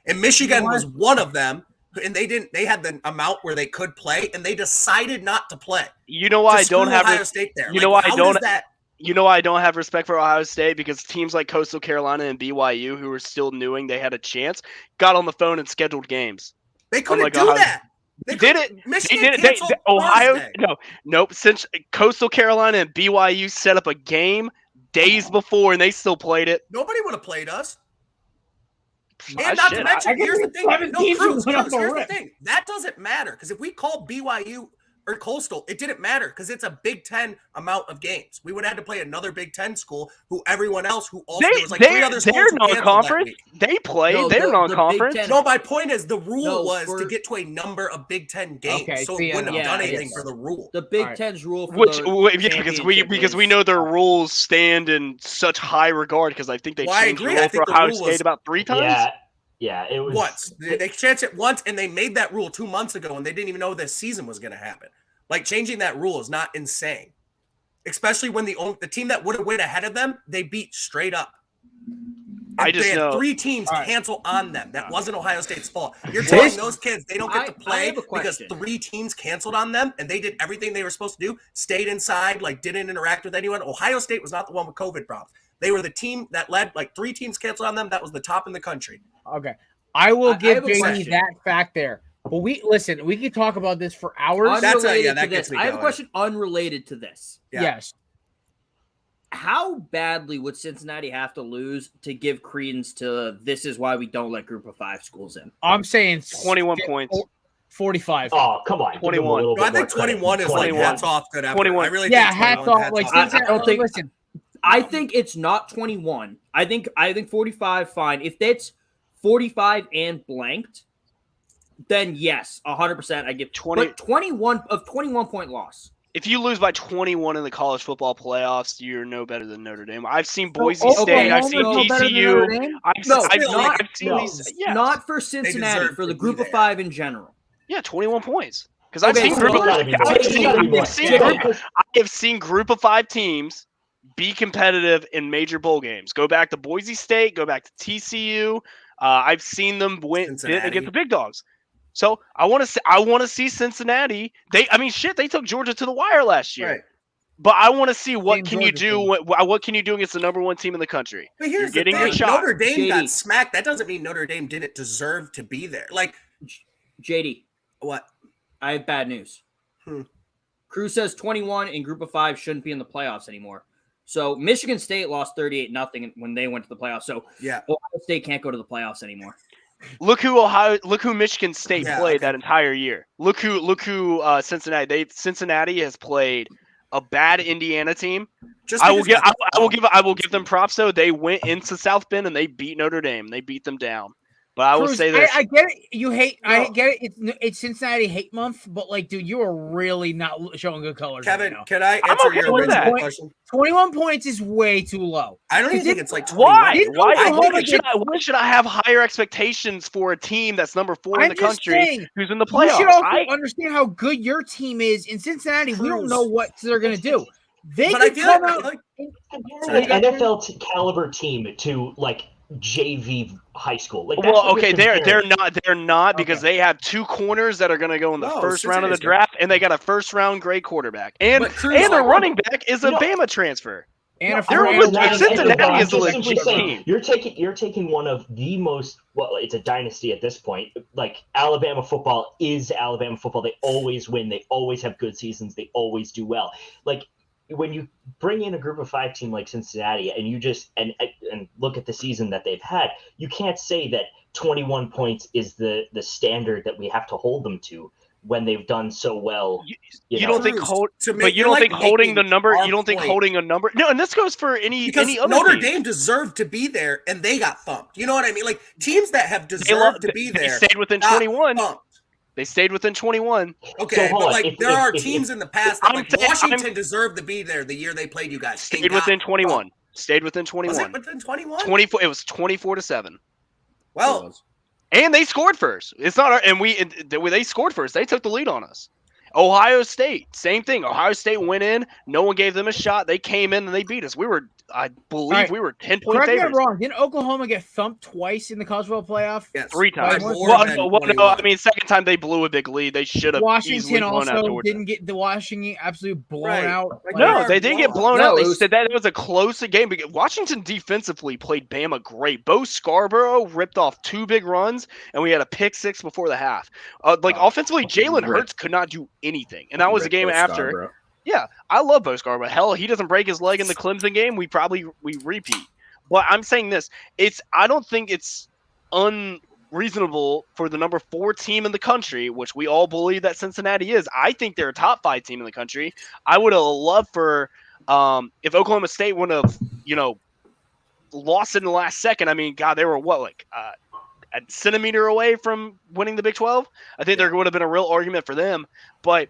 And Michigan was one of them, and they had the amount where they could play, and they decided not to play. You know why I don't have Ohio State there. You know why I how don't. does that? You know why I don't have respect for Ohio State? Because teams like Coastal Carolina and BYU, who were still knowing they had a chance, got on the phone and scheduled games. They couldn't Unlike do Ohio- that. They did couldn't- it. Michigan They did it. canceled Ohio. Thursday. Nope. Since Coastal Carolina and BYU set up a game days before, and they still played it. Nobody would have played us. Ah, And not shit, to mention, here's the thing. 7 No, teams Cruz, went off the here's the rip. thing. That doesn't matter because if we called BYU or Coastal, it didn't matter because it's a Big Ten amount of games. We would have to play another Big Ten school who everyone else who also there was like 3 other schools they're who canceled that non-conference. week. They play. No, they're the Big non-conference. Ten- No, my point is the rule No, was for- to get to a number of Big Ten games, Okay, so see, it wouldn't have yeah, done anything yes. for the rule. The Big All right. Ten's rule for Which the because we know their rules stand in such high regard because I think they Well, I changed agree. the I rule think for the Ohio rule State was- about 3 times. Yeah, it was Once they chanced it once, and they made that rule 2 months ago, and they didn't even know this season was going to happen. Like changing that rule is not insane, especially when the team that would have went ahead of them they beat straight up. I And just they had know 3 teams All right. cancel on them. That wasn't Ohio State's fault. You're telling those kids they don't get to I play have a because question. 3 teams canceled on them, and they did everything they were supposed to do, stayed inside, like didn't interact with anyone. Ohio State was not the one with COVID problems. They were the team that led, like 3 teams canceled on them. That was the top in the country. Okay. I will I give have a JD question. that fact there. But we could talk about this for hours. That's Unrelated that to gets this. me I have a going. question unrelated to this. Yeah. Yes. How badly would Cincinnati have to lose to give credence to this is why we don't let group of 5 schools in? I'm saying 21 points. 45. Oh, come on. Give them a 21. little No, I bit more think 21 is credit. like 21. hats off. Good effort. 21. I really Yeah, think hats 21 off. Like, hats I don't think- listen. I think it's not 21. I think 45 fine. If that's 45 and blanked, then yes, 100% I give 20 But 21 point loss. If you lose by 21 in the college football playoffs, you're no better than Notre Dame. I've seen Boise okay, State. I've no, seen no, better than TCU. Notre Dame? I've not- seen no. these. Yeah, Not for Cincinnati, deserve for to the be group of there. 5 in general. yeah, 21 points. Because I've seen group of 5 teams be competitive in major bowl games. Go back to Boise State, go back to TCU. I've seen them win against the big dogs. So I want to see Cincinnati. They took Georgia to the wire last year. Right. But I want to see what can you do against the number 1 team in the country. But here's the thing. Notre Dame got smacked. That doesn't mean Notre Dame didn't deserve to be there. Like, JD. What? I have bad news. Cruz says 21 in group of 5 shouldn't be in the playoffs anymore. So Michigan State lost 38-0 when they went to the playoffs. So Ohio State can't go to the playoffs anymore. Look who Michigan State played that entire year. Look who Cincinnati. Cincinnati has played a bad Indiana team. I will give them props though. They went into South Bend and they beat Notre Dame. They beat them down. But I will say this: I get it. You hate. No. I get it. It's Cincinnati hate month. But like, dude, you are really not showing good colors. Kevin, right now. can I answer your original question? 21 points is way too low. I don't even think it's like 21. Why should I have higher expectations for a team that's number 4 in the country who's in the playoffs? You should also understand how good your team is in Cincinnati. We don't know what they're going to do. They could come out like an NFL caliber team to like JV high school. Like, they're not because they have 2 corners that are going to go in the first round of the draft, and they got a first round grade quarterback, and their running back is a Bama transfer. And Cincinnati is a legit team. You're taking one of the most it's a dynasty at this point. Like, Alabama football is Alabama football. They always win. They always have good seasons. They always do well. Like, when you bring in a group of 5 team like Cincinnati and you just and look at the season that they've had, you can't say that 21 points is the standard that we have to hold them to when they've done so well. You don't think holding a number. No, and this goes for any other Notre team. Dame deserved to be there and they got thumped. You know what I mean? Like, teams that have deserved to be there, they stayed within 21. They stayed within 21. Okay, so but there are teams in the past that Washington deserved to be there the year they played you guys. Stayed within 21. Stayed within 21. Was it within 21? 24. It was 24-7. Well, and they scored first. It's not, they scored first. They took the lead on us. Ohio State, same thing. Ohio State went in. No one gave them a shot. They came in and they beat us. I believe we were 10-point favorites. Correct me if I'm wrong. Didn't Oklahoma get thumped twice in the College Football Playoff? Yes. 3 times. Second time they blew a big lead. They should have. Washington also didn't get the Washington absolutely blown out. No, they didn't get blown out. They said that it was a close game. Washington defensively played Bama great. Bo Scarborough ripped off 2 big runs, and we had a pick 6 before the half. Offensively, Jalen Hurts could not do anything, and that was a game after. Yeah, I love Bo Scarborough. Hell, he doesn't break his leg in the Clemson game, we repeat. But I'm saying this: I don't think it's unreasonable for the number 4 team in the country, which we all believe that Cincinnati is. I think they're a top 5 team in the country. I would have loved for if Oklahoma State would have, lost it in the last second. I mean, God, they were a centimeter away from winning the Big 12. I think there would have been a real argument for them, but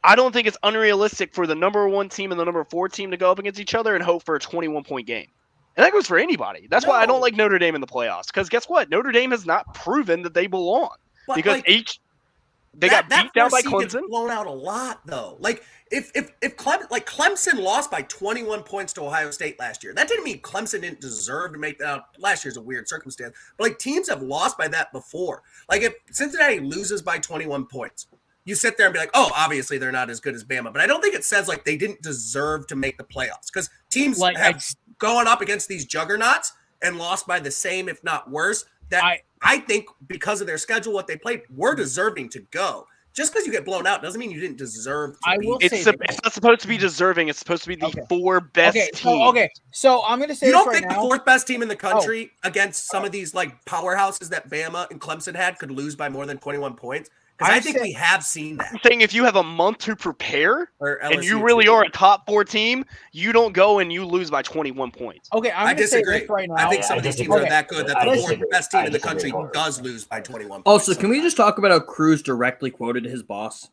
I don't think it's unrealistic for the number 1 team and the number 4 team to go up against each other and hope for a 21-point game. And that goes for anybody. That's why I don't like Notre Dame in the playoffs. Because guess what? Notre Dame has not proven that they belong. But because they got beat down by Clemson. Blown out a lot, though. Like, if Clemson lost by 21 points to Ohio State last year, that didn't mean Clemson didn't deserve to make that out. Last year's a weird circumstance. But, teams have lost by that before. Like, if Cincinnati loses by 21 points, you sit there and be like, oh, obviously they're not as good as Bama. But I don't think it says they didn't deserve to make the playoffs because teams have gone up against these juggernauts and lost by the same, if not worse. That I think because of their schedule, what they played, were deserving to go. Just because you get blown out doesn't mean you didn't deserve to be. It's not supposed to be deserving. It's supposed to be the 4 best teams. So I'm going to say you don't think the 4th best team in the country against some of these powerhouses that Bama and Clemson had could lose by more than 21 points? Because I think we have seen that. I'm saying if you have a month to prepare and you really are a top 4 team, you don't go and you lose by 21 points. Okay, I disagree. Right now. I think some of these teams are that good that the 4th best team in the country does lose by 21 points. Also, can we just talk about how Cruz directly quoted his boss?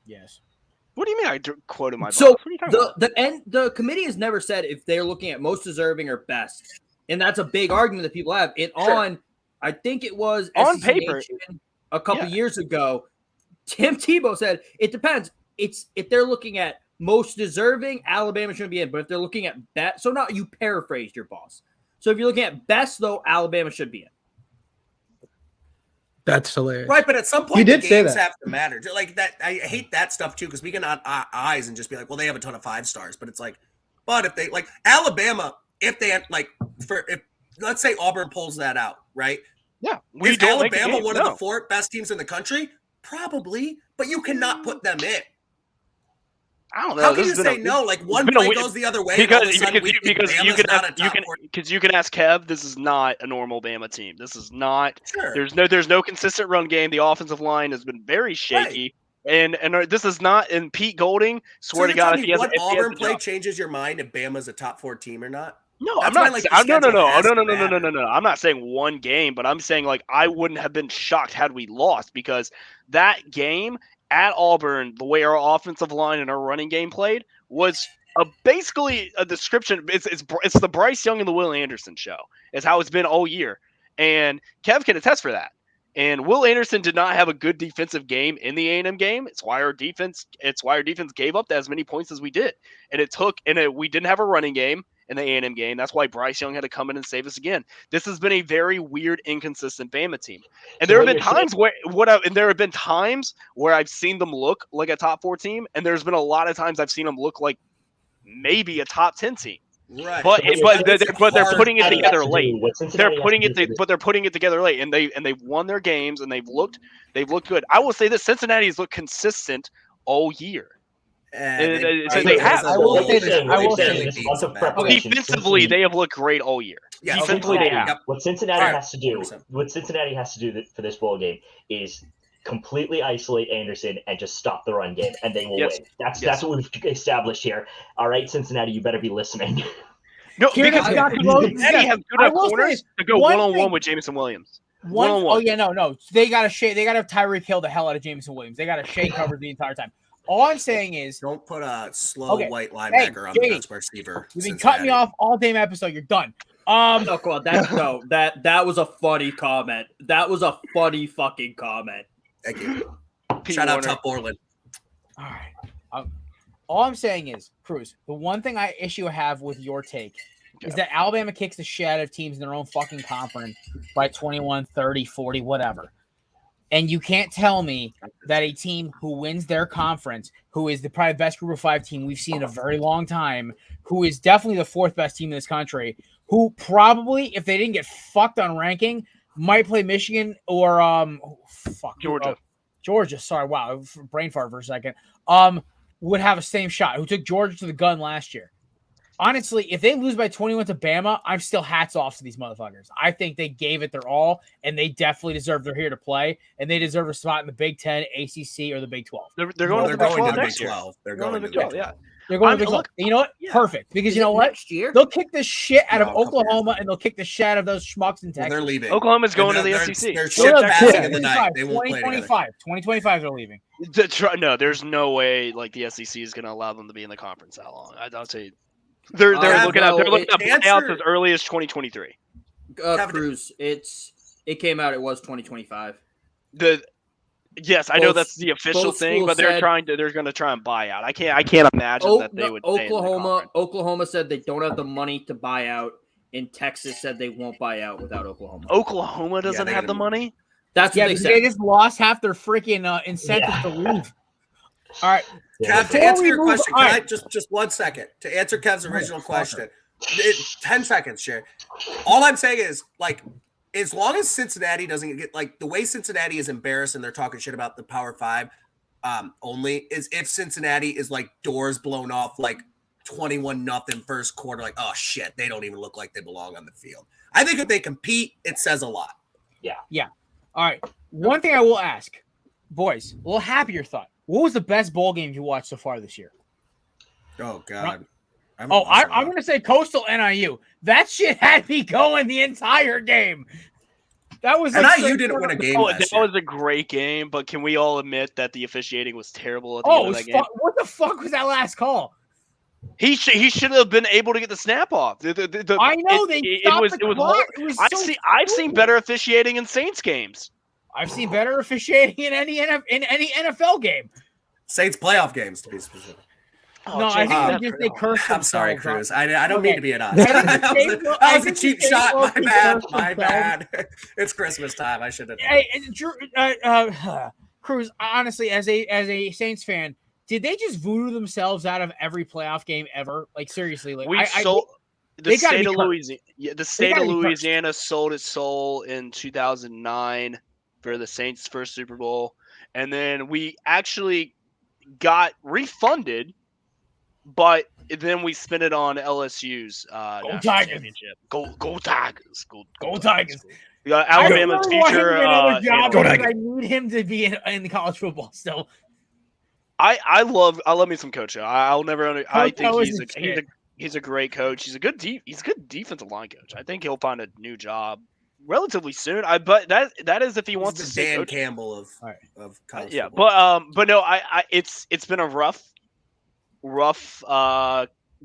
Yes. What do you mean I quoted my boss? So the committee has never said if they're looking at most deserving or best. And that's a big argument that people have. I think it was on paper. a couple years ago, Tim Tebow said it depends. It's if they're looking at most deserving, Alabama shouldn't be in. But if they're looking at best, so not you paraphrased your boss. So if you're looking at best, though, Alabama should be in. That's hilarious. Right, but at some point, You the did say games that. have to matter. Like that, I hate that stuff too because we can on eyes and just be like, well, they have a ton of 5 stars, but it's like, but if they like Alabama, if they have like if let's say Auburn pulls that out, right? Yeah, Is don't make the Alabama game, one no. of the 4 best teams in the country? Probably, but you cannot put them in. I don't know. How can This you has been say no? Like one been a play weird- goes the other way, and all of a sudden we think Bama's not a top 4 because you can ask Kev. This is not a normal Bama team. This is not. Sure. There's no consistent run game. The offensive line has been very shaky, and this is not. And Pete Golding, swear to God, if he has one if he has Auburn a play job- changes your mind if Bama's a top 4 team or not? No, That's I'm why, not. like, the No. schedule has to No. matter. I'm not saying one game, but I'm saying like I wouldn't have been shocked had we lost because that game at Auburn, the way our offensive line and our running game played was basically a description. It's the Bryce Young and the Will Anderson show. Is how it's been all year, and Kev can attest for that. And Will Anderson did not have a good defensive game in the A&M game. It's why our defense gave up as many points as we did. And we didn't have a running game in the A&M game. That's why Bryce Young had to come in and save us again. This has been a very weird, inconsistent Bama team. And there have been times where I've seen them look like a top 4 team, and there's been a lot of times I've seen them look like maybe a top 10 team. Right. But they're putting it together late. They're They're putting it together late, and they've won their games and they've looked good. I will say that Cincinnati's looked consistent all year. I will say this. Defensively, they have looked great all year. Yeah, Defensively, they have. What Cincinnati Alright, has to do, 100%. for this bowl game is completely isolate Anderson and just stop the run game, and they will Yes. win. That's what we've established here. All right, Cincinnati, you better be listening. No, Here because to talk about- Cincinnati have good I enough will say corners to go one one-on-one thing- with Jameson Williams. Oh One-on-one. yeah, no. They got to have Tyreek Hill the hell out of Jameson Williams. They got to shade cover the entire time. All I'm saying is, Don't put a slow Okay. white linebacker on the Jay, best receiver. you've been cutting me off all damn episode. You're done. No, come on, that was a funny comment. That was a funny fucking comment. Thank you. Pete Shout out Warner. Top Borland. All right. All I'm saying is, Cruz, the one thing I have with your take is that Alabama kicks the shit out of teams in their own fucking conference by 21, 30, 40, whatever. And you can't tell me that a team who wins their conference, who is the probably best group of 5 team we've seen in a very long time, who is definitely the 4th best team in this country, who probably, if they didn't get fucked on ranking, might play Michigan or Georgia. Georgia, sorry, wow, brain fart for a second. Would have a same shot. Who took Georgia to the gun last year? Honestly, if they lose by 21 to Bama, I'm still hats off to these motherfuckers. I think they gave it their all, and they definitely deserve they're here to play, and they deserve a spot in the Big 10, ACC, or the Big 12. They're going to the Big 12 to next year. 12. They're Going going to to the Big 12, yeah. They're going I to the Big mean, 12. look, And you know what? yeah. Perfect. Because you know what? Next year? They'll kick the shit out of No, a couple Oklahoma, and they'll kick the shit out of those schmucks in Well, Texas. they're leaving. Oklahoma's going to the They're- SEC. They're No, shit no, passing in the night. 2025, They won't play together. 2025 they're leaving. No, there's no way like the SEC is going to allow them to be in the conference that long. I'll tell you, they're looking at playoffs as early as 2023. Cruz, it came out. It was 2025. Yes, I know Both- that's the official both thing, but schools said- they're going to try and buy out. I can't imagine that they would. stay in the conference. Oklahoma said they don't have the money to buy out, and Texas said they won't buy out without Oklahoma. Oklahoma doesn't they have the gotta- money. That's Yeah, what they because said. they just lost half their freaking incentive to leave. All right. Kev, to Before answer we your move question, on- can I just 1 second to answer Kev's original question? 10 seconds, Sharon. All I'm saying is, like, as long as Cincinnati doesn't get like the way Cincinnati is embarrassed and they're talking shit about the Power 5 only is if Cincinnati is like doors blown off like 21-0 first quarter, like, oh shit, they don't even look like they belong on the field. I think if they compete, it says a lot. All right. One thing I will ask, boys, a little happier thought. What was the best bowl game you watched so far this year? Oh god. I'm going to say Coastal NIU. That shit had me going the entire game. That was like NIU didn't win a game last That year. was a great game, but can we all admit that the officiating was terrible at the end of that game? What the fuck was that last call? He should have been able to get the snap off. I know they stopped the clock. It was I've seen better officiating in Saints games. I've seen better officiating in any NFL game. Saints playoff games, to be specific. No, I think they cursed I'm sorry, themselves. Cruz. I don't Okay. mean to be an honest. That was a cheap shot. My bad. It's Christmas time. I should have. Hey, Drew, Cruz, honestly, as a Saints fan, did they just voodoo themselves out of every playoff game ever? Like seriously, like the state of Louisiana. Yeah, the state of Louisiana sold its soul in 2009 for the Saints' first Super Bowl, and then we actually got refunded, but then we spent it on LSU's national championship. Go Tigers! Go Tigers! We got Alabama's future. I need him to be in the college football still. I love me some Coach O. I'll never. I think he's a great coach. He's a good defensive line coach. I think he'll find a new job relatively soon. But that is if he wants to stay Dan coaching. Campbell of college yeah, football. but no, it's been a rough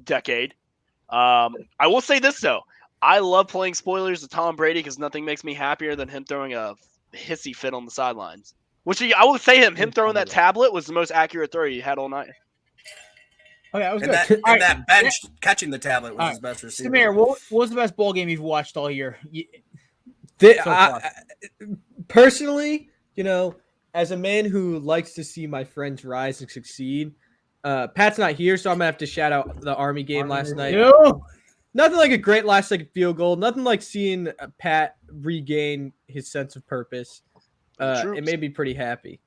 decade. I will say this though. I love playing spoilers with Tom Brady because nothing makes me happier than him throwing a hissy fit on the sidelines. Which I will say him throwing that tablet was the most accurate throw he had all night. Okay, that was and good. That bench catching the tablet was his best receiver. Samir, what was the best bowl game you've watched all year? Personally, as a man who likes to see my friends rise and succeed, Pat's not here, so I'm gonna have to shout out the Army game last night. Nothing like a great last-second field goal. Nothing like seeing Pat regain his sense of purpose. It made me pretty happy.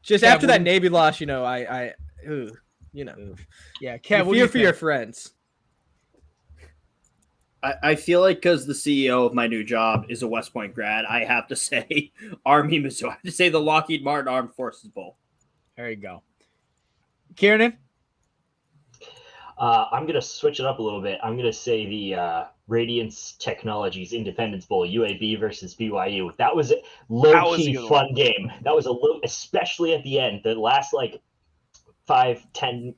Just after that Navy loss, yeah, Kev, fear for your friends. I feel like because the CEO of my new job is a West Point grad, I have to say Army, Missouri. I have to say the Lockheed Martin Armed Forces Bowl. There you go. Kieran? I'm going to switch it up a little bit. I'm going to say the Radiance Technologies Independence Bowl, UAB versus BYU. That was a low-key fun game. That was especially at the end. The last, 5-10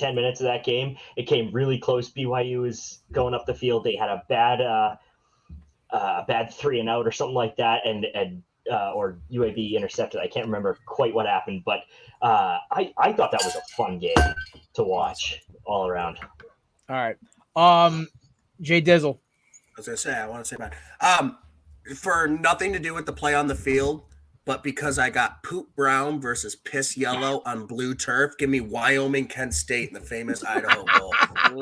minutes of that game, it came really close. BYU was going up the field. They had a bad 3-and-out or something like that, or UAB intercepted. I can't remember quite what happened, but I thought that was a fun game to watch all around. All right. Jay Dizzle. I was going to say, I want to say that. For nothing to do with the play on the field, but because I got Poop Brown versus Piss Yellow on blue turf, give me Wyoming, Kent State in the famous Idaho Bowl.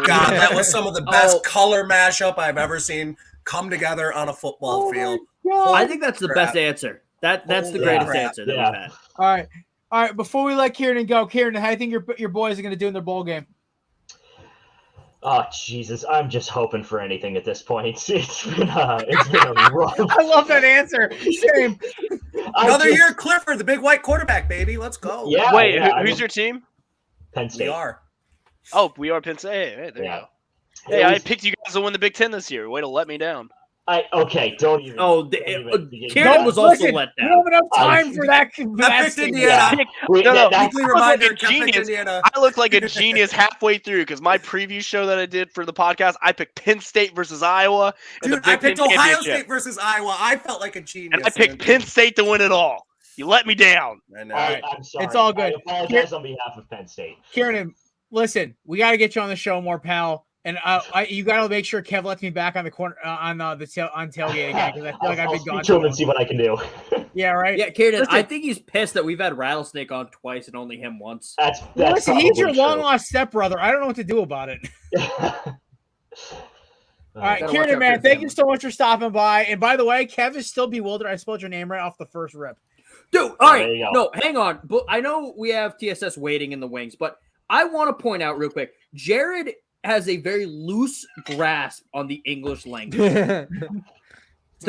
God, that was some of the best color mashup I've ever seen come together on a football field. I think that's the best answer. That's the greatest answer that we've had. All right. Before we let Kieran go, Kieran, how do you think your boys are going to do in their bowl game? Oh, Jesus. I'm just hoping for anything at this point. It's been a rough. I love that answer. Same. Another year, Clifford, the big white quarterback, baby. Let's go. Yeah. Wait, who's your team? Penn State. We are. Oh, we are Penn State. Hey, there you go. Hey, I picked you guys to win the Big Ten this year. Way to let me down. Don't even. Kieran was also let down. We don't have enough time for that. I picked Indiana. Weekly reminder, genius. I look like a genius halfway through because my preview show that I did for the podcast, I picked Penn State versus Iowa. Dude, I picked Ohio State versus Iowa. I felt like a genius. And I picked Penn State to win it all. You let me down. I know. I'm sorry. It's all good. I apologize on behalf of Penn State. Kieran, listen, we got to get you on the show more, pal. And you got to make sure Kev lets me back on the corner on tailgate again because I feel like I've been gone. To him and see what I can do. Yeah, right. Yeah, Kieran, I think he's pissed that we've had Rattlesnake on twice and only him once. That's listen, he's your long lost stepbrother. I don't know what to do about it. All right, Kieran, man, thank you so much for stopping by. And by the way, Kev is still bewildered. I spelled your name right off the first rip. Dude, all right. No, hang on. But I know we have TSS waiting in the wings, but I want to point out real quick, Jared has a very loose grasp on the English language. To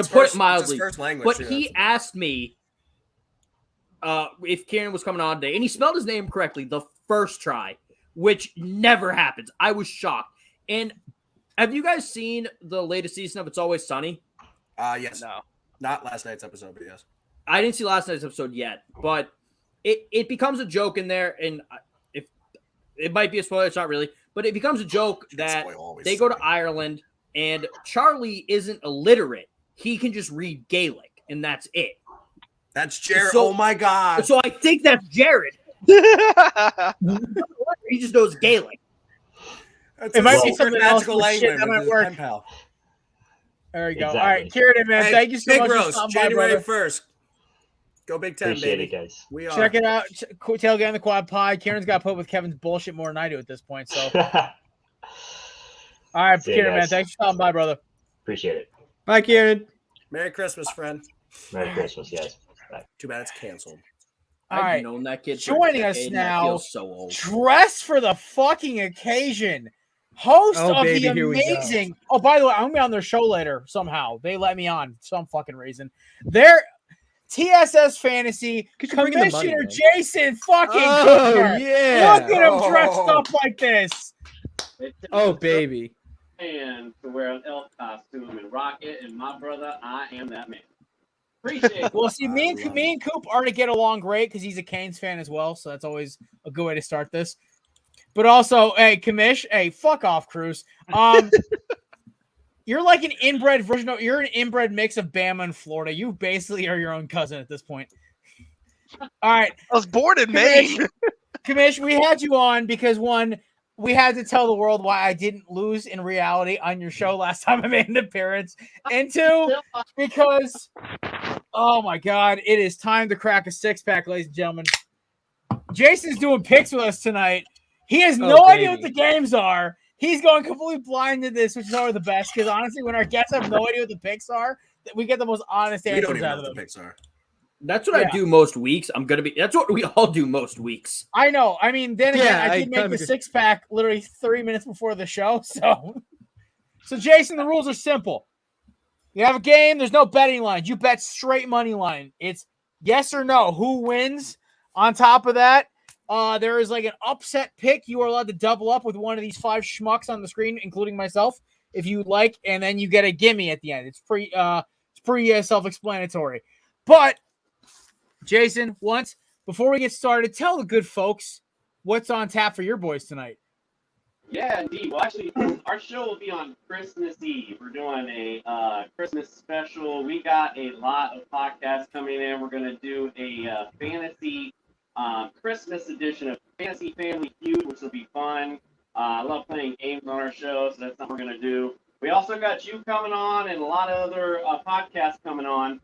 put it mildly. But he asked me if Kieran was coming on today, and he spelled his name correctly the first try, which never happens. I was shocked. And have you guys seen the latest season of It's Always Sunny? Yes. No. Not last night's episode, but yes. I didn't see last night's episode yet, but it becomes a joke in there, and if it might be a spoiler, it's not really. But it becomes a joke that they go to Ireland and Charlie isn't illiterate. He can just read Gaelic, and that's it. That's Jared. So- oh my god. So I think that's Jared. He just knows Gaelic. That's It might a be secret something else magical with shit language that with might his work. pen pal. There you go. Exactly. All right, Kieran, man, Hey, thank you so Big much for Roast, stopping by, January brother. 1st. Go Big Ten, Appreciate baby. it, guys. We are. Check it out. Tailgate on the Quad Pod. Kieran's got put with Kevin's bullshit more than I do at this point. So, all right, See ya, Kieran, man, guys. thanks for stopping by, brother. Appreciate it. Bye, Kieran. Merry Christmas, friend. Merry Christmas, guys. Bye. Too bad it's canceled. All I've right, known that kid for a joining us decade, and I now, feel so old. dressed for the fucking occasion, host Oh, of baby, the here we go. amazing. Oh, by the way, I'm gonna be on their show later somehow. They let me on for some fucking reason. They're TSS Fantasy Could you bring in the money, Commissioner man? Jason fucking Oh, Korner. yeah. Look at him dressed Oh. up like this. Oh, baby. And to wear an elf costume and rock it, and my brother, I am that man. Appreciate it. Well, see, me and Coop already get along great because he's a Canes fan as well, so that's always a good way to start this. But also, hey, Commish, hey, fuck off, Cruz. You're like an inbred version of, you're an inbred mix of Bama and Florida. You basically are your own cousin at this point. All right, I was born in Maine. Commish, we had you on because one, we had to tell the world why I didn't lose in reality on your show last time I made an appearance. And two, because, oh my God, it is time to crack a six-pack, ladies and gentlemen. Jason's doing picks with us tonight. He has no idea what the games are. He's going completely blind to this, which is always the best, because honestly, when our guests have no idea what the picks are, we get the most honest We answers don't even out know of what them. the picks are. That's what I do most weeks. That's what we all do most weeks. I know. I mean, then again, Yeah, I I did make kinda the agree. six-pack literally 3 minutes before the show. So Jason, the rules are simple. You have a game. There's no betting lines. You bet straight money line. It's yes or no. Who wins? On top of that, there is like an upset pick. You are allowed to double up with one of these 5 schmucks on the screen, including myself, if you like, and then you get a gimme at the end. It's pretty self-explanatory. But Jason, before we get started, tell the good folks what's on tap for your boys tonight. Yeah, indeed. Well, actually, our show will be on Christmas Eve. We're doing a Christmas special. We got a lot of podcasts coming in. We're going to do a fantasy Christmas edition of Fantasy Family Feud, which will be fun. I love playing games on our show, so that's something we're going to do. We also got you coming on and a lot of other podcasts coming on.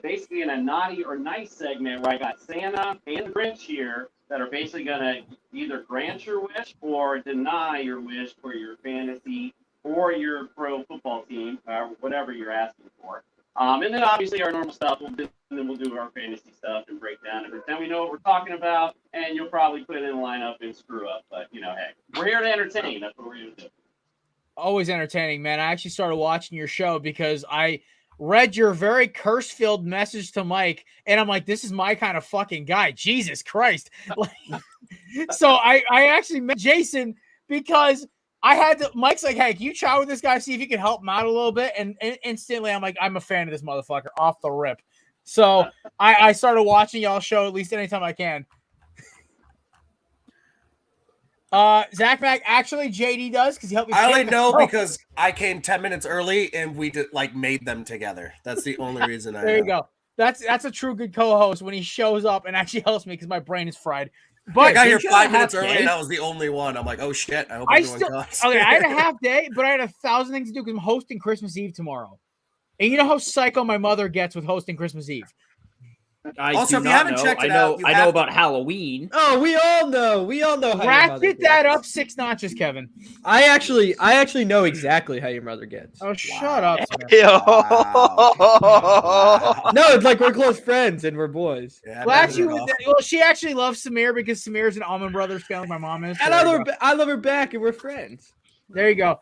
Basically in a naughty or nice segment where I got Santa and Grinch here that are basically going to either grant your wish or deny your wish for your fantasy or your pro football team, or whatever you're asking for. And then obviously our normal stuff, and then we'll do our fantasy stuff and break down everything. Then we know what we're talking about, and you'll probably put it in the lineup and screw up. But, hey, we're here to entertain. That's what we're here to do. Always entertaining, man. I actually started watching your show because I read your very curse-filled message to Mike, and I'm like, this is my kind of fucking guy. Jesus Christ. So I actually met Jason because I had to, Mike's like, hey, can you chat with this guy, see if you can help him out a little bit? And instantly I'm like, I'm a fan of this motherfucker off the rip. So I started watching y'all show at least anytime I can. Zach Mack, actually JD does because he helped me. I only know because I came 10 minutes early and we made them together. That's the only reason I know. There you go. That's a true good co-host when he shows up and actually helps me because my brain is fried. But I got here 5 minutes half early day. and I was the only one. I'm like, oh shit. I hope I everyone comes. okay, I had a half day, but I had 1,000 things to do because I'm hosting Christmas Eve tomorrow. And you know how psycho my mother gets with hosting Christmas Eve. Also, if you haven't checked it out, I know about Halloween. Oh, we all know. We all know how your mother Ratchet gets. that up 6 notches, Kevin. I actually know exactly how your mother gets. Oh, shut up, Smith. No, it's like we're close friends and we're boys. Yeah, Well, she actually loves Samir because Samir's an Almond Brothers fan like my mom is. So And there I love her back, and we're friends. you go.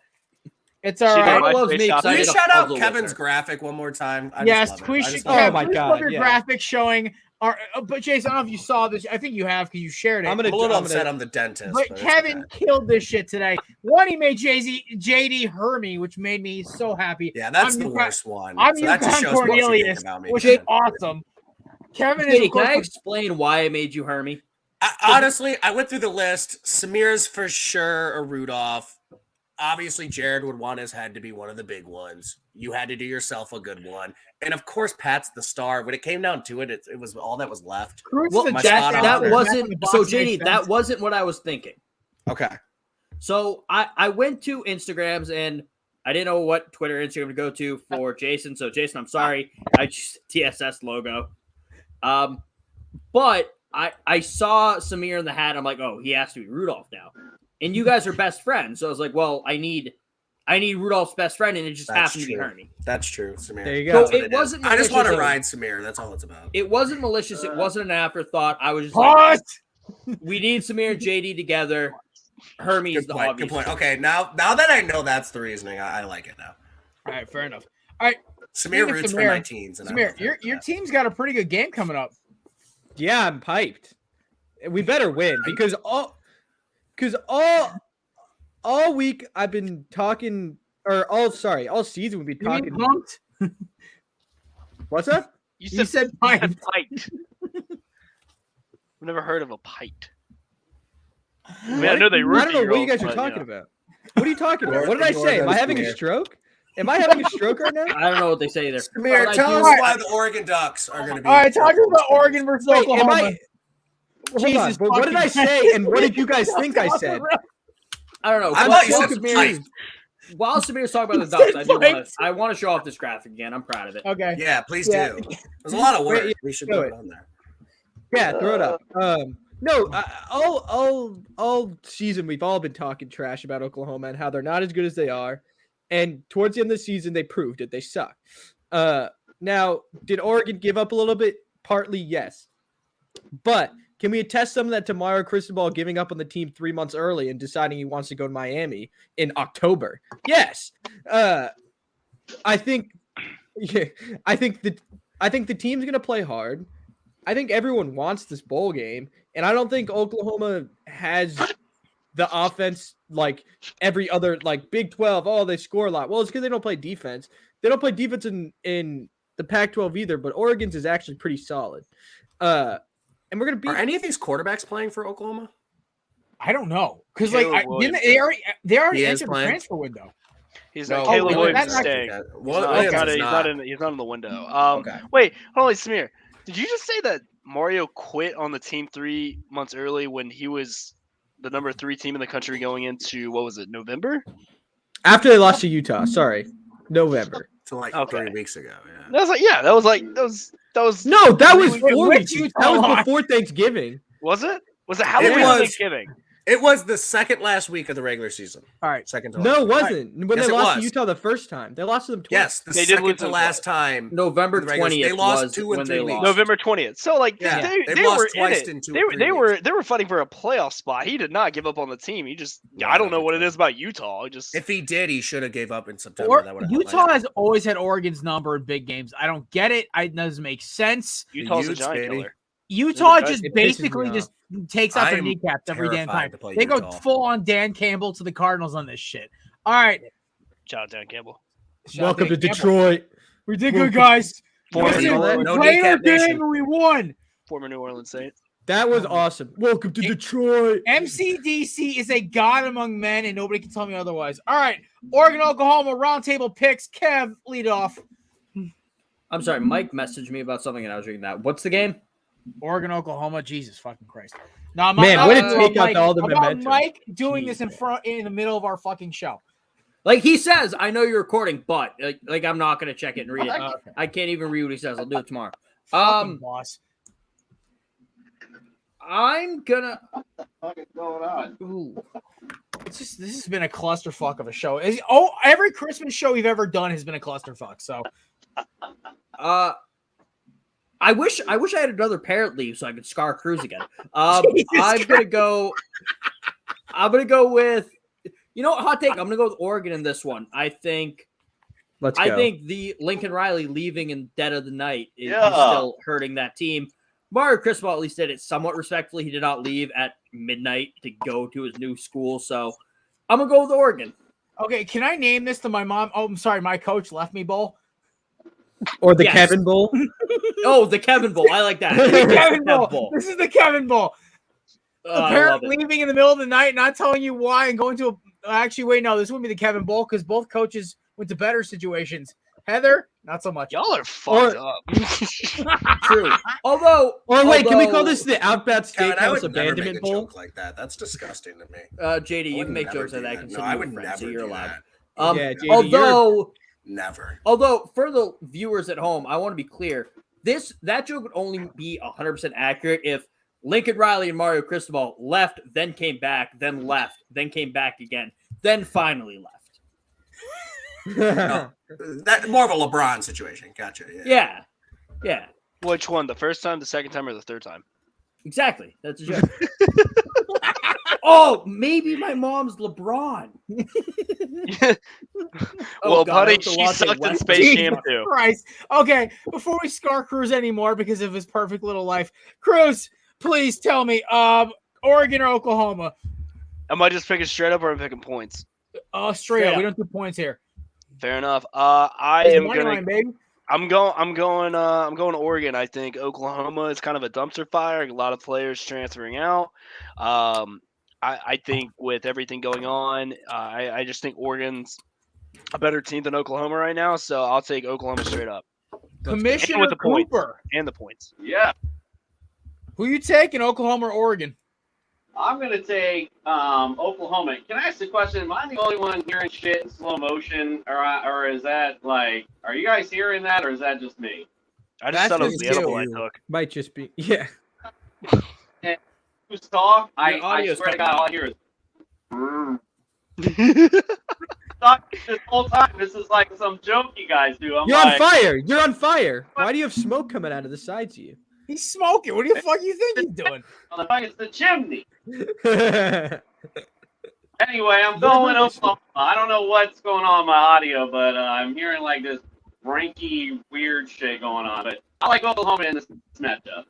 It's all She right. did my loves face me shop. Can you made a shout out puzzle with Kevin's her. graphic one more time? I Yes, just love it. we I should. just Oh love it. my please God, love your yeah. graphic showing. But Jason, I don't know if you saw this. I think you have because you shared it. I'm I'm a little I'm upset gonna- I'm the dentist. But it's Kevin okay. killed this shit today. One, he made JD Hermy, which made me so happy. Yeah, that's I'm the Yukon- worst one. I'm So that just Yukon shows what you think Cornelius, about me. which is awesome. Kevin is, Katie, of course, can I explain why I made you Hermy? Honestly, I went through the list. Samir's for sure a Rudolph. obviously Jared would want his head to be one of the big ones. You had to do yourself a good one. And of course, Pat's the star. When it came down to it, it was all that was left. Well, My that spot that on wasn't the box so, makes JD. That sense. wasn't what I was thinking. Okay. So I went to Instagrams and I didn't know what Twitter, Instagram to go to for Jason. So Jason, I'm sorry, I just TSS logo. But I saw Samir in the hat. I'm like, oh, he has to be Rudolph now. And you guys are best friends, so I was like, well, I need Rudolph's best friend, and it just happened to be Hermie. That's true, Samir. There you go. So it wasn't. I just want to malicious. ride Samir. That's all it's about. It wasn't malicious. It wasn't an afterthought. I was just What? like, we need Samir and JD together. Hermie's Good the point. obvious. Good point. Okay, now that I know that's the reasoning, I like it now. All right, fair enough. All right, Samir roots for my teens. And Samir, your team's got a pretty good game coming up. Yeah, I'm hyped. We better win because all week I've been talking, or all season we've been You mean talking. pumped? What's up? You said pint. Pint. I've never heard of a pint. I mean, I know they root I don't know for what you girls, guys are but, talking know. about. What are you talking about? What did I Ignore say? Am I those, having a Samir. stroke? Am I having a stroke right now? I don't know what they say there. Samir, But I tell do- us why the Oregon Ducks are going to be. All right, talking about Oregon versus Wait, Oklahoma. am I? Hold on, but what did I say? And what did you guys think I said? I don't know. I While thought you said some Samir's- pint. While Samir's talking about the Ducks, I want to show off this graphic again. I'm proud of it. Okay. Yeah, please Yeah. do. There's a lot of work. Wait, We should do put it. it on there. Yeah, throw it up. No, all season we've all been talking trash about Oklahoma and how they're not as good as they are, and towards the end of the season they proved it. They suck. Now, did Oregon give up a little bit? Partly, yes, but can we attest some of that to Mario Cristobal giving up on the team 3 months early and deciding he wants to go to Miami in October? Yes. I think the team's gonna play hard. I think everyone wants this bowl game, and I don't think Oklahoma has the offense like every other like Big 12. Oh, they score a lot. Well, it's because they don't play defense. They don't play defense in the Pac-12 either. But Oregon's is actually pretty solid. And we're gonna beat. Are any of these quarterbacks playing for Oklahoma? I don't know because like Caleb didn't Williams. they already He is entered the playing? transfer window. He's No, not. Caleb wait, Williams that's is not- staying. He's not in the window. Okay. Wait, hold on, Samir. Did you just say that Mario quit on the team 3 months early when he was the number 3 team in the country going into what was it, November? After they lost to Utah. Sorry, November. So like Okay. 3 weeks ago. Yeah. That was No, that was Wait, 4 which weeks. Utah That was lost? before Thanksgiving. Was it? Was it Halloween or was. Thanksgiving? It was the second last week of the regular season. All right. Second to No, it last. wasn't. When Yes, they it lost to was. Utah the first time, they lost to them twice. Yes, the They did second lose to to last time. November The regular- 20th they lost was 2 and when 3 they weeks. lost. November 20th. So like Yeah, they they've lost were in twice it. in 2 They or were 3 they were weeks. they were fighting for a playoff spot. He did not give up on the team. He just No, I don't I know don't what think it so. is about Utah. He just If he did, he should have gave up in September. Or, That would've Utah helped. has always had Oregon's number in big games. I don't get it. It doesn't make sense. Utah's a Utes, giant baby. killer. Utah It just pisses me basically off. just takes out their I'm kneecaps every damn terrified time. to play They go Utah. full on Dan Campbell to the Cardinals on this shit. All right. Shout out Dan Campbell. Welcome to Dan Campbell. Detroit. We did good, guys. Former Listen, New we Orleans, no played our kneecap nation. game and we won. former New Orleans Saint. That was awesome. Welcome to Detroit. MCDC is a god among men, and nobody can tell me otherwise. All right. Oregon, Oklahoma, roundtable picks. Kev, lead off. I'm sorry, Mike messaged me about something and I was reading that. What's the game? Oregon, Oklahoma. Jesus fucking Christ. Now, Man, way to take out Mike, all the how about momentum. Mike doing this in the middle of our fucking show. Like he says, I know you're recording, but like I'm not gonna check it and read it. Okay. I can't even read what he says. I'll do it tomorrow. Fucking boss. I'm gonna. What is going on? Ooh. It's just this has been a clusterfuck of a show. Every Christmas show we've ever done has been a clusterfuck. So I wish I had another parrot leave so I could scar Cruz again. Jesus I'm gonna go. I'm gonna go with. You know what? Hot take. I'm gonna go with Oregon in this one. I think the Lincoln Riley leaving in dead of the night is still hurting that team. Mario Cristobal at least did it somewhat respectfully. He did not leave at midnight to go to his new school. So I'm gonna go with Oregon. okay, can I name this to my mom? Oh, I'm sorry, my coach left me bowl. Or the Yes. Kevin Bowl. Oh, the Kevin Bowl. I like that. The Kevin Kev bowl. This is the Kevin bowl. The I parent love it. leaving in the middle of the night, not telling you why, and going to Actually, wait, no, this wouldn't be the Kevin Bowl because both coaches went to better situations. Heather, not so much. Y'all are fucked up. True. Can we call this the Outback Kevin, I Steakhouse would never make Abandonment a Bowl? joke like that. That's disgusting to me. JD, you would can make never jokes like do that. No, Consider I you would friends, never so you're do allowed. that. Yeah, JD, Never. Although for the viewers at home, I want to be clear. That joke would only be 100% accurate if Lincoln Riley and Mario Cristobal left, then came back, then left, then came back again, then finally left. No, that more of a LeBron situation. Gotcha. Yeah. Which one? The first time, the second time, or the third time? Exactly. That's a joke. Oh, maybe my mom's LeBron. Well, buddy, she sucked in Space Jam too. Christ. Okay, before we scar Cruz anymore because of his perfect little life, Cruz, please tell me, Oregon or Oklahoma? Am I just picking straight up or am I picking points? Straight up. We don't do points here. Fair enough. I'm going Oregon. I think Oklahoma is kind of a dumpster fire. A lot of players transferring out. I think with everything going on, I just think Oregon's a better team than Oklahoma right now. So I'll take Oklahoma straight up. Commissioner with the points. Cooper. And the points. Yeah. Who you taking, Oklahoma or Oregon? I'm going to take Oklahoma. Can I ask a question? Am I the only one hearing shit in slow motion? Or is that like, are you guys hearing that or is that just me? I just thought it was the edible I took. Might just be. Yeah. And who's talk? I swear to God, all I hear is. This whole time, this is like some joke you guys do. You're on fire. You're on fire. Why do you have smoke coming out of the sides of you? He's smoking. What the fuck you think he's doing? It's the chimney. Anyway, I'm going Oklahoma. I don't know what's going on in my audio, but I'm hearing like this ranky, weird shit going on. But I like Oklahoma in this matchup.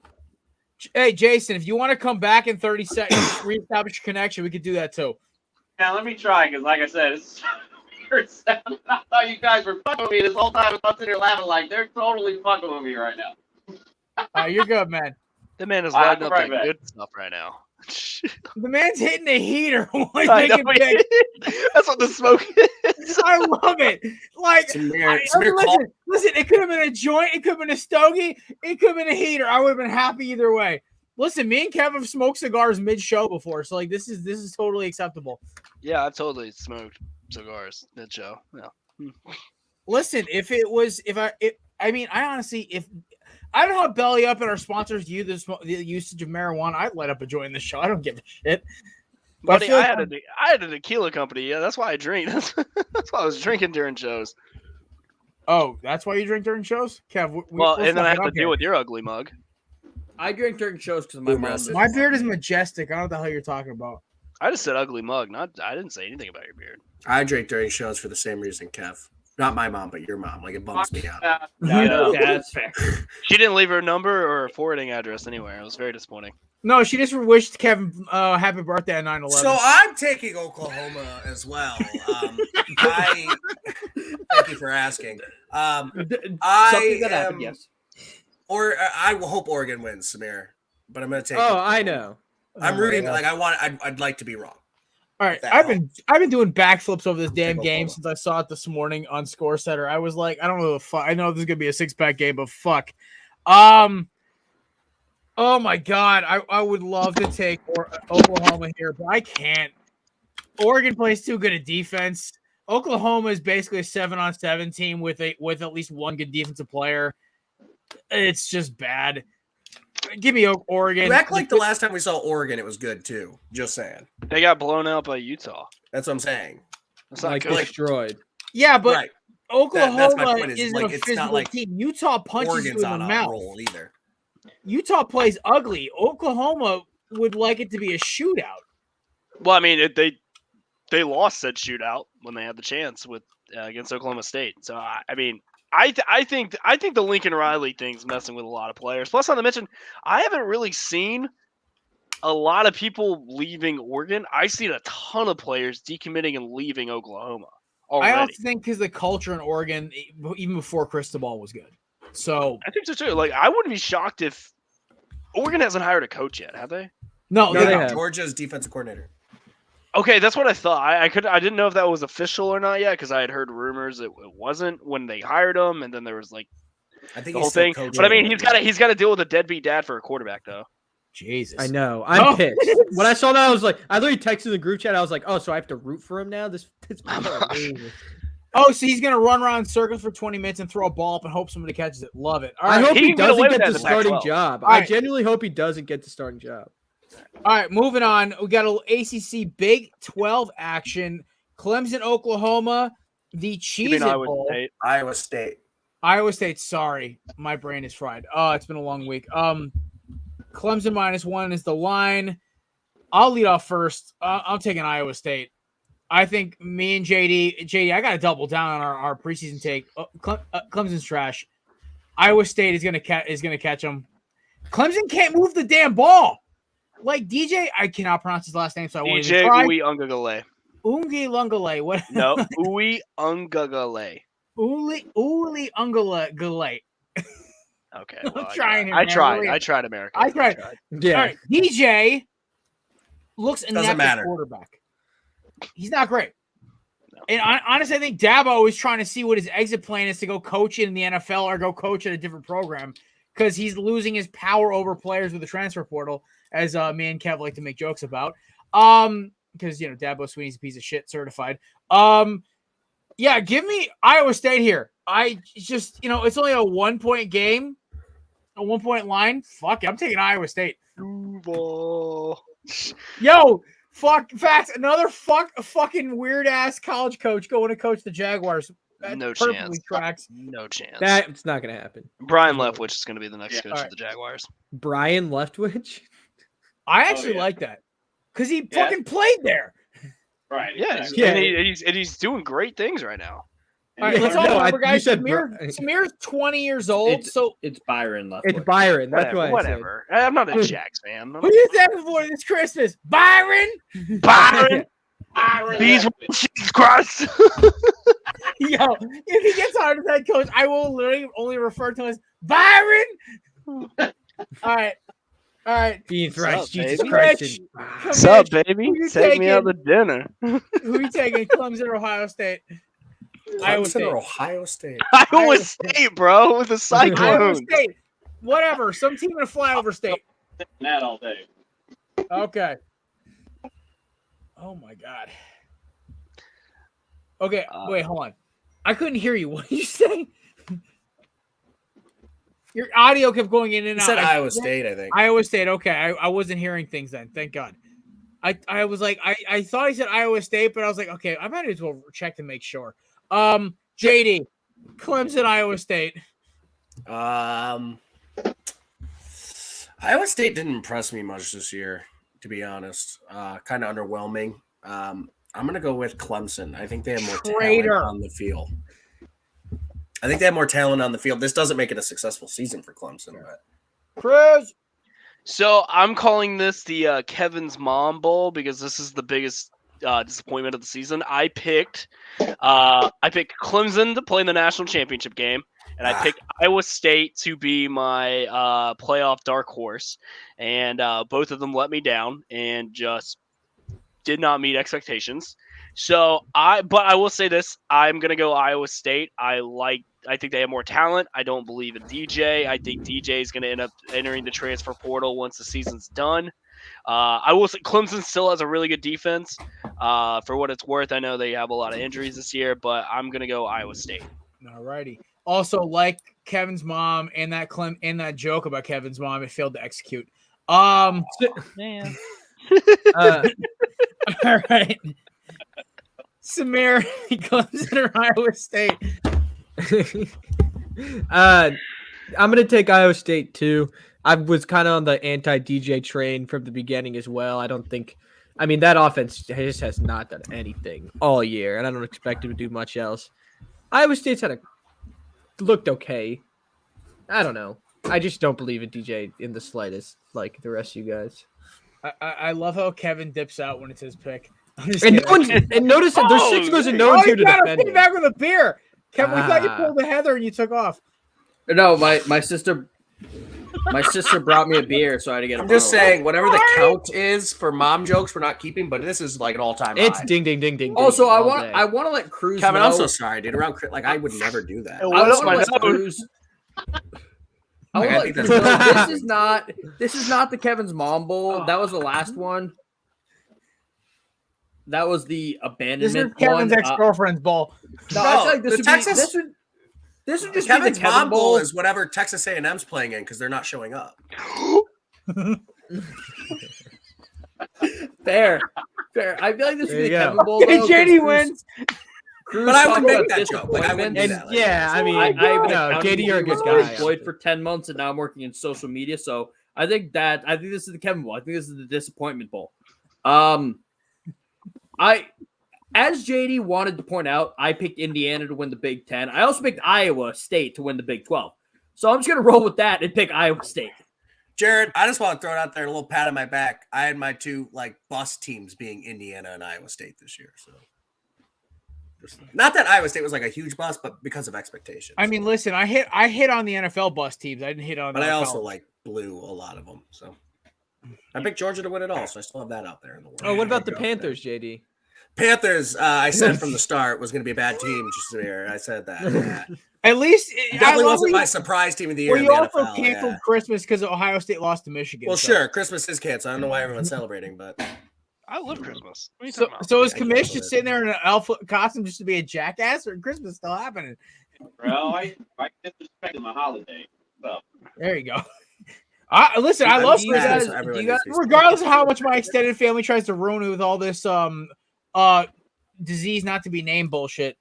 Hey, Jason, if you want to come back in 30 seconds, reestablish your connection, we could do that too. Yeah, let me try, because like I said, it's weird sound. I thought you guys were fucking with me this whole time. I'm sitting here laughing like they're totally fucking with me right now. You're good, man. The man is lighting up that good stuff right now. The man's hitting the heater. That's what the smoke is. I love it. Like, listen, it could have been a joint. It could have been a stogie. It could have been a heater. I would have been happy either way. Listen, me and Kev have smoked cigars mid-show before, so like this is totally acceptable. Yeah, I totally smoked cigars mid-show. Yeah. Listen, I honestly, if I don't know how Belly Up and our sponsors view the usage of marijuana, I'd light up a joint in the show. I don't give a shit. But I had a tequila company. Yeah, that's why I drink. That's why I was drinking during shows. Oh, that's why you drink during shows, Kev? And then I have to deal with your ugly mug. I drink during shows because my mom. My beard is majestic. I don't know what the hell you're talking about. I just said ugly mug. I didn't say anything about your beard. I drink during shows for the same reason, Kev. Not my mom, but your mom. Like, it bums me out. Yeah, that's fair. She didn't leave her number or forwarding address anywhere. It was very disappointing. No, she just wished Kevin happy birthday on 9/11. So I'm taking Oklahoma as well. Thank you for asking. Yes. Or I will hope Oregon wins, Samir. But I'm going to take. Oh, I know. I'm rooting. Like I'd like to be wrong. All right, I've been doing backflips over this damn game since I saw it this morning on Score Setter. I was like, I don't know the fuck. I know this is gonna be a 6-pack game, but fuck. Oh my god, I would love to take Oklahoma here, but I can't. Oregon plays too good a defense. Oklahoma is basically a 7-on-7 team with at least one good defensive player. It's just bad. Give me Oregon. You act like the last time we saw Oregon, it was good too. Just saying. They got blown out by Utah. That's what I'm saying. That's not like good. destroyed. Yeah, but right. Oklahoma that's my point, is like, a it's physical not like team. Utah punches Oregon's you in on the a mouth. roll either. Utah plays ugly. Oklahoma would like it to be a shootout. Well, I mean, they lost that shootout when they had the chance with against Oklahoma State. So I mean. I think the Lincoln Riley thing's messing with a lot of players. Plus, on the mention, I haven't really seen a lot of people leaving Oregon. I've seen a ton of players decommitting and leaving Oklahoma already. I also think because the culture in Oregon, even before Cristobal, was good. So I think so too. Like, I wouldn't be shocked if Oregon hasn't hired a coach yet, have they? No, they have. Georgia's defensive coordinator. Okay, that's what I thought. I didn't know if that was official or not yet because I had heard rumors it wasn't when they hired him, and then there was like I think the he's whole still thing. coaching. But I mean, he's got to deal with a deadbeat dad for a quarterback though. Jesus. I know. I'm pissed. When I saw that, I was like, I literally texted the group chat. I was like, oh, so I have to root for him now? This Oh, so he's gonna run around in circles for 20 minutes and throw a ball up and hope somebody catches it. Love it. All I right. hope he can get away doesn't with get that the in the Pac-12. starting job. All I right. genuinely hope he doesn't get the starting job. All right, moving on. We got a ACC Big 12 action. Clemson, Oklahoma, the You Cheez mean It Iowa Bowl. State? Iowa State. Iowa State, sorry. My brain is fried. Oh, it's been a long week. Clemson -1 is the line. I'll lead off first. I'm taking Iowa State. I think me and JD, I got to double down on our preseason take. Clemson's trash. Iowa State is gonna catch them. Clemson can't move the damn ball. Like DJ, I cannot pronounce his last name, so I won't even DJ try. Uiagalelei. Ungale. What? No, Uiagalelei. Uli Ungale. Okay, I'm well, trying here, I man. tried. Really. I tried American. I tried. Yeah. All right, DJ looks Doesn't inept matter. at quarterback. He's not great. And honestly, I think Dabo is trying to see what his exit plan is to go coach in the NFL or go coach at a different program because he's losing his power over players with the transfer portal, as me and Kev like to make jokes about. Because Dabo Sweeney's a piece of shit certified. Yeah, give me Iowa State here. I just it's only a 1-point game, a 1-point line. Fuck it, I'm taking Iowa State. Duval. Yo, facts. Another fucking weird ass college coach going to coach the Jaguars. That No perfectly chance. tracks. No chance. That's not going to happen. Brian Leftwich is going to be the next coach alright. of the Jaguars. Brian Leftwich? I actually yeah. like that because he Yeah. fucking played there. Right. Yeah, exactly. and he's doing great things right now. All right, Yeah, let's no, all I- remember, guys. you said Samir's 20 years old. So It's Byron left. It's Byron. That's Whatever. why I Whatever. I'm not a Jags fan. who do you think for this Christmas? Byron. Byron. Byron These Leftwich. Jesus Christ. Yo, if he gets hired as head coach, I will literally only refer to him as Byron. All right. Being thrice, Jesus baby? Christ. Rich, What's up, baby? Who you Take me out to taking? dinner. Who you taking? Clemson or Ohio State? Iowa Clemson State. or Ohio State? Iowa State, bro, with the Iowa Cyclones. State. Whatever. Some team in a flyover state. That all day. Okay. Oh my God. Okay, wait, hold on. I couldn't hear you. What did you say? Your audio kept going in and He out. said Iowa State, I think. Iowa State. Okay, I wasn't hearing things then. Thank God. I was like, I thought he said Iowa State, but I was like, okay, I might as well check to make sure. JD, Clemson, Iowa State. Iowa State didn't impress me much this year, to be honest. Kind of underwhelming. I'm going to go with Clemson. I think they have more talent on the field. This doesn't make it a successful season for Clemson. But Cruz. So I'm calling this the Kevin's Mom Bowl because this is the biggest disappointment of the season. I picked Clemson to play in the national championship game, and I picked Iowa State to be my playoff dark horse, and both of them let me down and just did not meet expectations. So I will say this: I'm gonna go Iowa State. I think they have more talent. I don't believe in DJ. I think DJ is going to end up entering the transfer portal once the season's done. I will say Clemson still has a really good defense. For what it's worth, I know they have a lot of injuries this year, but I'm going to go Iowa State. All righty. Also, like Kevin's mom and that joke about Kevin's mom, it failed to execute. Man. All right. Samir, Clemson or Iowa State? I'm gonna take Iowa State too. I was kind of on the anti-DJ train from the beginning as well. That offense just has not done anything all year, and I don't expect them to do much else. Iowa State's looked okay. I don't know. I just don't believe in DJ in the slightest, like the rest of you guys. I love how Kevin dips out when it's his pick. And notice that there's 6 goes and no one's here to defend me. me. Back with a beer. Kevin, we thought you pulled the Heather and you took off. No, my sister My sister brought me a beer, so I had to get. I'm just saying, whatever the count is for mom jokes, we're not keeping. But this is like an all-time It's high. ding ding ding ding. Also, I all want day. to let Cruz Kevin, know. I'm so sorry, dude. Around like I would never do that. Oh, I What's want my to let note? Cruz. I Like, I want think to that's- let Cruz know this is not the Kevin's Mom Bowl. That was the last one. That was the This abandonment is Kevin's one. ex-girlfriend's ball. No, I feel like the this would Texas- be this would just Kevin's be the Kevin mom bowl Bowl. is whatever Texas A&M's playing in because they're not showing up. Fair. I feel like this would There be the you go. Kevin Bowl. Hey, though, 'cause JD Cruz- wins. Cruz But I would talked make about that joke. Like, I wouldn't do disappointment. that. Like, Yeah, I mean, I have an no, accounting JD, you're a degree, good was guy. employed for 10 months, and now I'm working in social media. So I think this is the Kevin Bowl. I think this is the disappointment bowl. As JD wanted to point out, I picked Indiana to win the Big Ten. I also picked Iowa State to win the Big 12. So I'm just gonna roll with that and pick Iowa State. Jared, I just want to throw it out there, a little pat on my back. I had my two bus teams being Indiana and Iowa State this year. So not that Iowa State was a huge bust, but because of expectations. I mean, listen, I hit on the NFL bus teams. I didn't hit on. But I NFL. also blew a lot of them. So I picked Georgia to win it all. So I still have that out there in the world. Oh, what about the Panthers, JD? Panthers? I said from the start was going to be a bad team. Just here, I said that. Yeah. At least It definitely wasn't my surprise team of the year. Well, in you the also NFL, canceled yeah. Christmas because Ohio State lost to Michigan. Well, so. sure, Christmas is canceled. I don't know why everyone's celebrating, but I love Christmas. What are you So, talking about? so is I Kamish canceled just it. sitting there in an elf costume just to be a jackass, or Christmas still happening? Bro, I disrespected my holiday. So There you go. Listen, I I'm love just Christmas. glad so everyone needs to be Regardless of how much my extended family tries to ruin it with all this disease not to be named bullshit.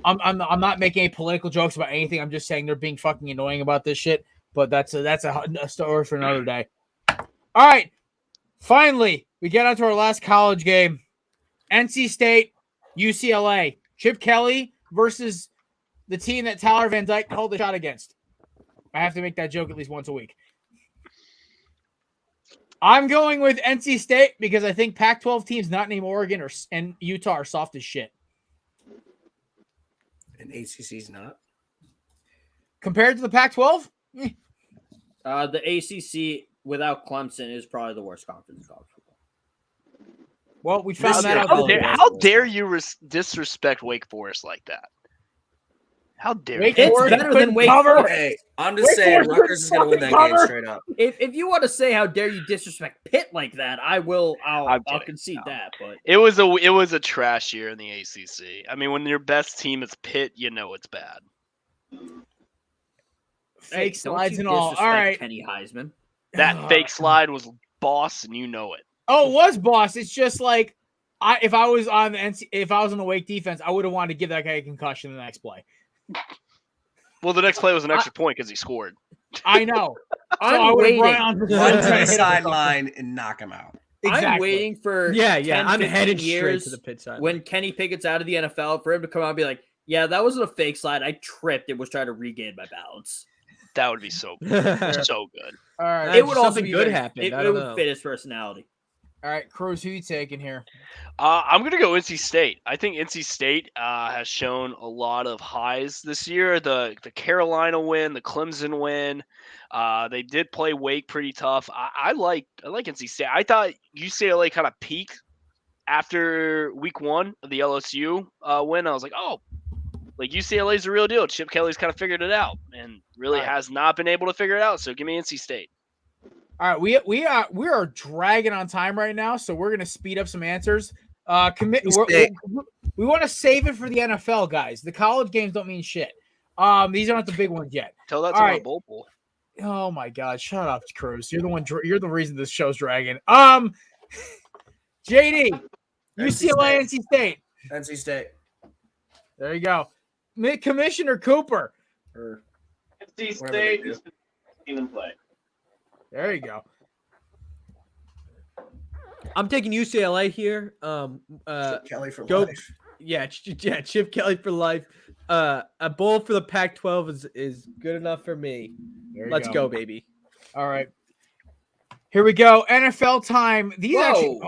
I'm not making any political jokes about anything. I'm just saying they're being fucking annoying about this shit. But that's a story for another day. All right, finally we get on to our last college game: NC State, UCLA. Chip Kelly versus the team that Tyler Van Dyke called the shot against. I have to make that joke at least once a week. I'm going with NC State because I think Pac-12 teams not named Oregon and Utah are soft as shit. and ACC's not. Compared to the Pac-12? The ACC without Clemson is probably the worst conference in college football. Well, we found This that year, out. How dare you disrespect Wake Forest like that? How dare Wake you? It's Forest better couldn't than Wake cover. Forest. Hey, I'm just Wake saying Forest Rutgers is going to win that fucking game cover. straight up. If you want to say how dare you disrespect Pitt like that, I'll kidding. concede No. that. But It was a trash year in the ACC. I mean, when your best team is Pitt, you know it's bad. Fake don't slides you and all. disrespect All right. Kenny Heisman. That fake slide was Boss, and you know it. Oh, it was Boss. It's just like if I was on the Wake defense, I would have wanted to give that guy a concussion in the next play. Well, the next play was an extra point because he scored. I know. So I'm I would have waiting. run on Run to the hit him with something. sideline and knock him out. Exactly. I'm waiting for Yeah, 10, I'm 15 headed straight years to the pit side. when Kenny Pickett's out of the NFL for him to come out and be like, yeah, that wasn't a fake slide. I tripped and was trying to regain my balance. That would be so good. So good. All right. It would also something be good very- happened. It, I it don't would know. fit his personality. All right, Cruz, who you taking here? I'm going to go NC State. I think NC State has shown a lot of highs this year. The Carolina win, the Clemson win. They did play Wake pretty tough. I like NC State. I thought UCLA kind of peaked after week one of the LSU win. I was like, oh, UCLA's the real deal. Chip Kelly's kind of figured it out and really has not been able to figure it out. So give me NC State. All right, we are dragging on time right now, so we're gonna speed up some answers. We want to save it for the NFL, guys. The college games don't mean shit. These aren't the big ones yet. Tell that All to my right. Bowl. Oh my God! Shut up, Cruz. You're the one. You're the reason this show's dragging. JD, UCLA, NC State. NC State. There you go. Commissioner Cooper. Or NC whatever they State do. is seen them play. There you go. I'm taking UCLA here. Chip Kelly for go- life. Yeah, Chip Kelly for life. A bowl for the Pac-12 is good enough for me. There you Let's go, baby. All right. Here we go. NFL time. These Whoa. actually.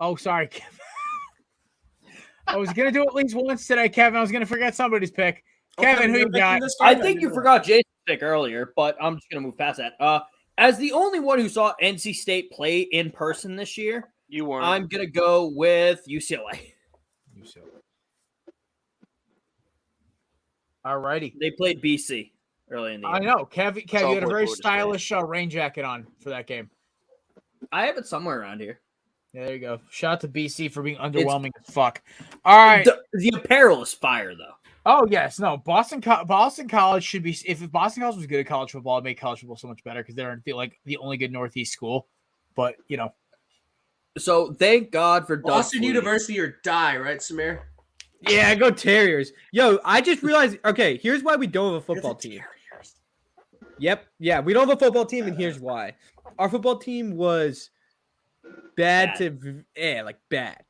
Oh, sorry, Kevin. I was gonna do it at least once today, Kevin. I was gonna forget somebody's pick. Kevin, who you got? I think you forgot Jason pick earlier, but I'm just going to move past that. As the only one who saw NC State play in person this year, You weren't. I'm going to go with UCLA. All righty. They played BC early in the year. I know. Kev, you all had a boy very Florida State. stylish rain jacket on for that game. I have it somewhere around here. Yeah, there you go. Shout out to BC for being underwhelming as fuck. All right. The apparel is fire, though. Oh, yes. No, Boston College should be – if Boston College was good at college football, it'd make college football so much better because they're like the only good Northeast school. But, you know. So, thank God for Boston Doug Flutie. University or die, right, Samir? Yeah, go Terriers. Yo, I just realized, okay, here's why we don't have a football team. Yep. Yeah, we don't have a football team, and here's why. Our football team was bad. Bad.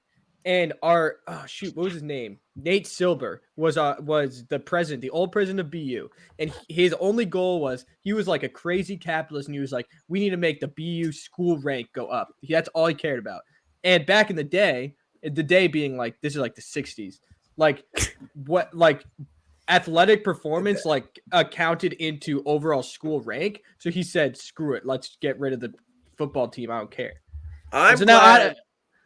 And our what was his name? Nate Silber was the president, the old president of BU. And his only goal was he was like a crazy capitalist, and he was like, we need to make the BU school rank go up. That's all he cared about. And back in the day being like this is like the 60s. Like what like athletic performance like counted into overall school rank. So he said, screw it, let's get rid of the football team. I don't care. I'm so glad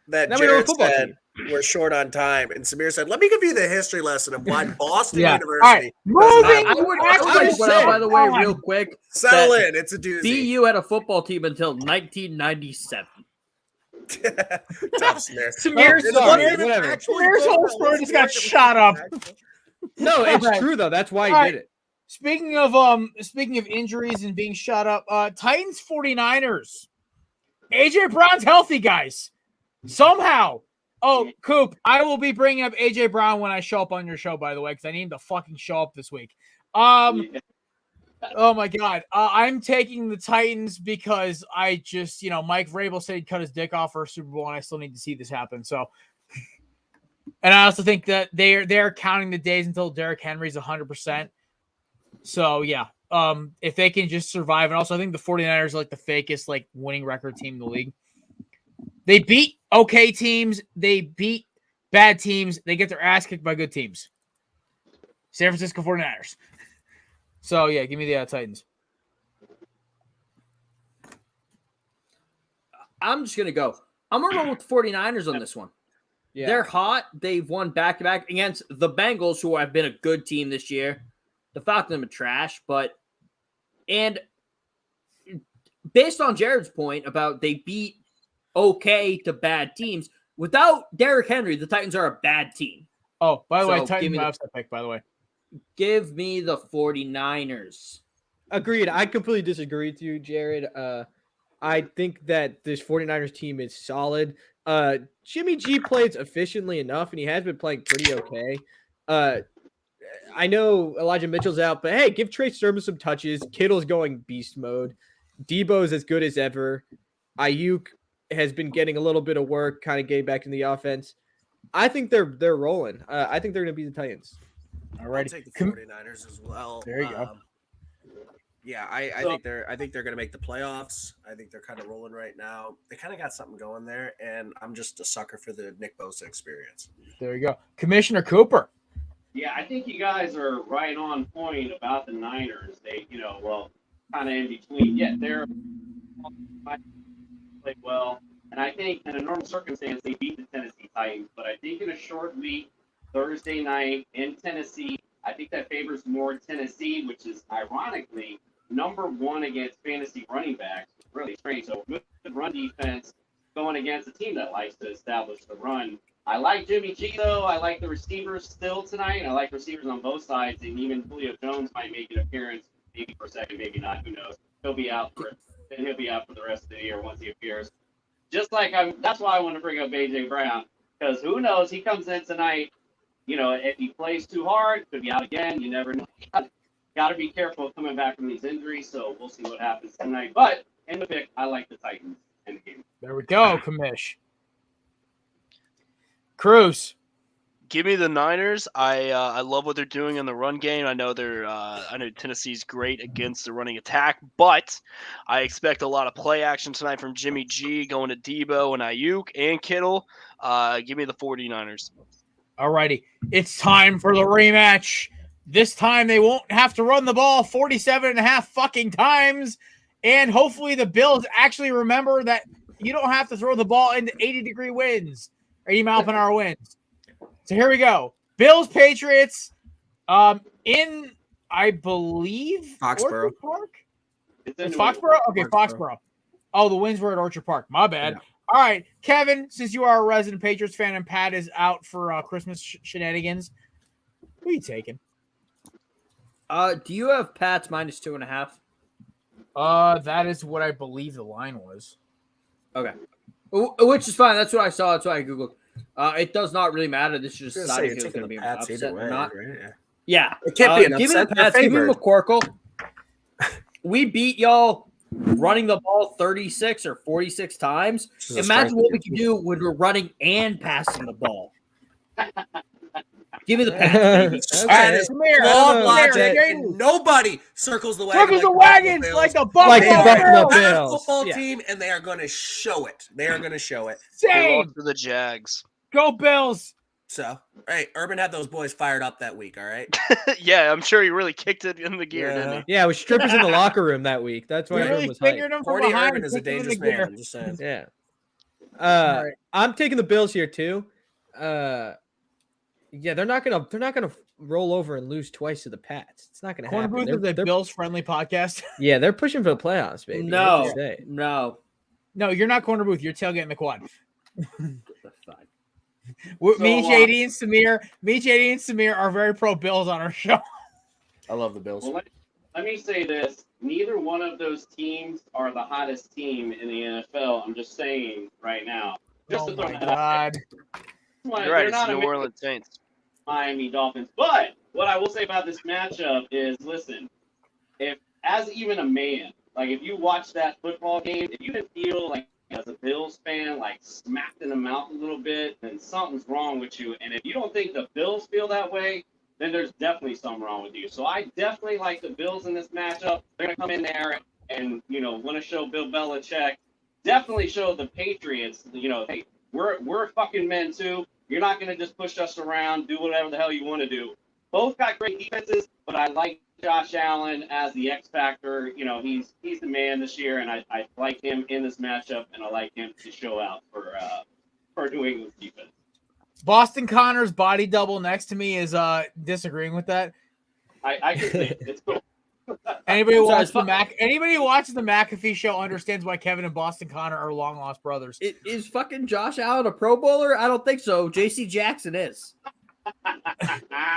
that now we don't have a Jared football said team. we're short on time, and Samir said, "Let me give you the history lesson of why Boston Yeah. University." All right. I would like to by the way, real quick, Settle that in. It's a doozy. BU had a football team until 1997. Tough, Samir. Samir's whole story just got shot up. No, it's Okay. true though. That's why he All did right. it. Speaking of injuries and being shot up, Titans 49ers. AJ Brown's healthy, guys. Somehow. Oh, Coop, I will be bringing up AJ Brown when I show up on your show, by the way, because I need him to fucking show up this week. Oh my God. I'm taking the Titans because I just, Mike Vrabel said he'd cut his dick off for a Super Bowl, and I still need to see this happen. So, and I also think that they're counting the days until Derrick Henry's 100%. So yeah, if they can just survive, and also I think the 49ers are like the fakest like winning record team in the league. They beat okay teams, they beat bad teams, they get their ass kicked by good teams. San Francisco 49ers. So yeah, give me the Titans. I'm just gonna go. I'm gonna roll with the 49ers on this one. Yeah. They're hot. They've won back-to-back against the Bengals, who have been a good team this year. The Falcons are trash, and based on Jared's point about they beat okay to bad teams, without Derrick Henry, the Titans are a bad team. Oh, by the way, So, Titans my upset pick, by the way. Give me the 49ers. Agreed. I completely disagree with you, Jared. I think that this 49ers team is solid. Jimmy G plays efficiently enough, and he has been playing pretty okay. I know Elijah Mitchell's out, but hey, give Trey Sermon some touches. Kittle's going beast mode. Debo's as good as ever. Ayuk has been getting a little bit of work, kind of getting back in the offense. I think they're rolling. I think they're going to be the Titans. All right, take the 49ers as well. There you go. Yeah, I think they're going to make the playoffs. I think they're kind of rolling right now. They kind of got something going there, and I'm just a sucker for the Nick Bosa experience. There you go. Commissioner Cooper. Yeah, I think you guys are right on point about the Niners. They, kind of in between. Yeah, they're played well. And I think in a normal circumstance, they beat the Tennessee Titans. But I think in a short week, Thursday night in Tennessee, I think that favors more Tennessee, which is ironically number one against fantasy running backs. It's really strange. So good run defense going against a team that likes to establish the run. I like Jimmy G, though. I like the receivers still tonight. I like receivers on both sides, and even Julio Jones might make an appearance, maybe for a second, maybe not. Who knows? He'll be out for the rest of the year once he appears. Just like that's why I want to bring up AJ Brown, because who knows? He comes in tonight. If he plays too hard, could be out again. You never know. Got to be careful coming back from these injuries. So we'll see what happens tonight. But in the pick, I like the Titans in the game. There we go, Commish. Cruz. Give me the Niners. I love what they're doing in the run game. I know Tennessee's great against the running attack, but I expect a lot of play action tonight from Jimmy G going to Debo and Ayuk and Kittle. Give me the 49ers. Alrighty. It's time for the rematch. This time they won't have to run the ball 47 and a half fucking times. And hopefully the Bills actually remember that you don't have to throw the ball into 80-degree winds, 80 mile per hour winds. So here we go. Bills, Patriots, in, I believe, Foxborough. Orchard Park? It's Foxborough? Okay, Foxborough. Oh, the winds were at Orchard Park. My bad. Yeah. All right, Kevin, since you are a resident Patriots fan and Pat is out for Christmas shenanigans, who are you taking? Do you have Pats -2.5? That is what I believe the line was. Okay. Which is fine. That's what I saw. That's why I Googled. It does not really matter. This is just deciding if it's going to be an upset or not. Right? Yeah. It can't be an Give me upset. the They're Pats. Give me favored. McCorkle. We beat y'all running the ball 36 or 46 times. This is a Imagine strength what we can do when we're running and passing the ball. Give me the Pats, baby. That is flawed logic, Samir, and nobody circles the wagon. Circles the like wagon Bills. like the Buffalo Like the They are Buffalo a bad Bills. football Yeah. team, and they are going to show it. They are going to show it. They Same. lost to the Jags. Go Bills. So, hey, Urban had those boys fired up that week. All right. Yeah, I'm sure he really kicked it in the gear, didn't he? Yeah, it was strippers in the locker room that week. That's why We everyone really was hyped. fingered him from Cordy behind. Urban is a kicked him in the dangerous man. gear. I'm just saying. Yeah. Right. I'm taking the Bills here too. Yeah, they're not gonna roll over and lose twice to the Pats. It's not gonna Corner happen. Booth is a Bills friendly podcast. Yeah, they're pushing for the playoffs, baby. No. What do you say? No. No, you're not Corner Booth. You're tailgating the quad. That's fine. Me, So, JD, and Samir are very pro Bills on our show. I love the Bills. Well, let me say this. Neither one of those teams are the hottest team in the NFL. I'm just saying right now. Just Oh to throw my that out god. there. You're right. They're It's not New a Orleans Saints. Miami Dolphins. But what I will say about this matchup is, listen, if as even a man, like if you watch that football game, if you didn't feel like as a Bills fan, like smacked in the mouth a little bit, then something's wrong with you. And if you don't think the Bills feel that way, then there's definitely something wrong with you. So I definitely like the Bills in this matchup. They're going to come in there and, want to show Bill Belichick, definitely show the Patriots, hey, we're fucking men too. You're not going to just push us around, do whatever the hell you want to do. Both got great defenses, but I like Josh Allen as the X factor. He's the man this year, and I like him in this matchup, and I like him to show out for New England's defense. Boston Connor's body double next to me is disagreeing with that. I can see it. It's cool. Anybody who watches sorry, anybody who watches the McAfee show understands why Kevin and Boston Connor are long lost brothers. Is fucking Josh Allen a Pro Bowler? I don't think so. J.C. Jackson is.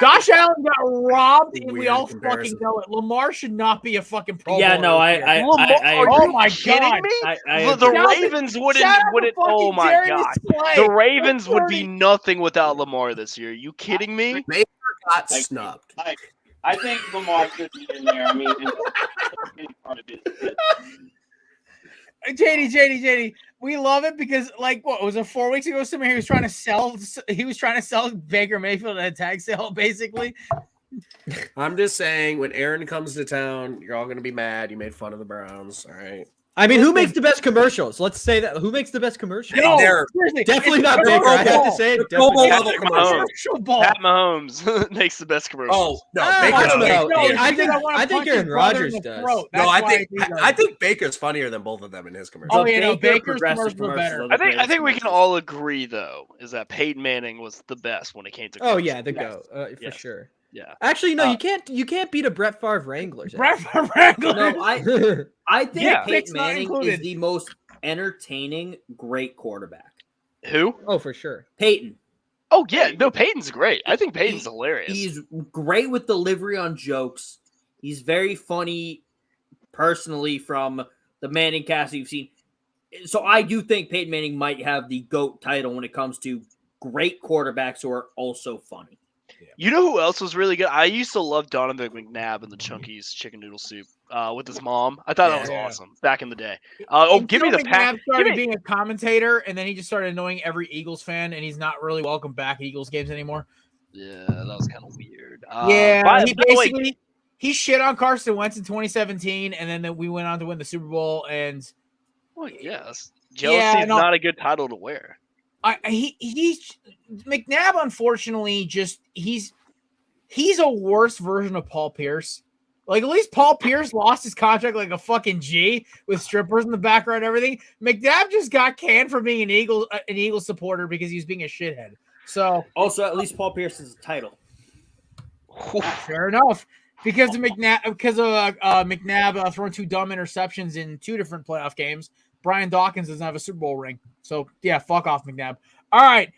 Josh Allen got robbed, and we Weird all comparison. fucking know it. Lamar should not be a fucking Pro Yeah, Bowler no, this year. Are oh you my kidding god! me? I The agree. Ravens Shout out wouldn't. to Oh fucking my Darius god! Slay. The Ravens would be 30. nothing without Lamar this year. You kidding me? Baker got snubbed. I think Lamar should be in there. I mean, any part of it. JD, we love it because, like, what was it 4 weeks ago? Somebody he was trying to sell Baker Mayfield at a tag sale, basically. I'm just saying, when Aaron comes to town, you're all going to be mad. You made fun of the Browns. All right. I mean, who makes the best commercials? Let's say that. Who makes the best commercials? No, They're seriously, Definitely it's not Pro Baker. I have to Bowl. say it. Pro Bowl Definitely. level commercial. Commercial ball. Pat Mahomes makes the best Oh commercials. no, I Baker's don't know. great. I because think- wanna I think punch his Aaron brother in Rodgers the does. throat. No, That's I why think he does I it. think Baker's funnier than both of them in his Oh commercials. yeah, no, Baker's progressive commercials are better. commercials. I think we can all agree though is that Peyton Manning was the best when it came to. Oh yeah, commercials. the go for Yes. sure. Yeah. Actually, no, you can't beat a Brett Favre Wranglers. Brett Wranglers. No, I think Yeah. Peyton Not Manning included. is the most entertaining great quarterback. Who? Oh, for sure. Peyton. Oh yeah, no, Peyton's great. I think Peyton's hilarious. He's great with delivery on jokes. He's very funny personally from the Manning cast you've seen. So I do think Peyton Manning might have the GOAT title when it comes to great quarterbacks who are also funny. You know who else was really good? I used to love Donovan McNabb in the Chunky's chicken noodle soup with his mom. I thought that was Yeah. awesome back in the day. Give me Until the pack. McNabb started being a commentator, and then he just started annoying every Eagles fan, and he's not really welcome back at Eagles games anymore. Yeah, that was kind of weird. He shit on Carson Wentz in 2017, and then we went on to win the Super Bowl. And Well, yes, jealousy is not a good title to wear. he's McNabb. Unfortunately, he's a worse version of Paul Pierce. Like, at least Paul Pierce lost his contract like a fucking G with strippers in the background and everything. McNabb just got canned for being an Eagles supporter because he was being a shithead. So also, at least Paul Pierce is a title. Fair enough. Because of McNabb throwing 2 dumb interceptions in 2 different playoff games, Brian Dawkins doesn't have a Super Bowl ring. So, yeah, fuck off, McNabb. All right.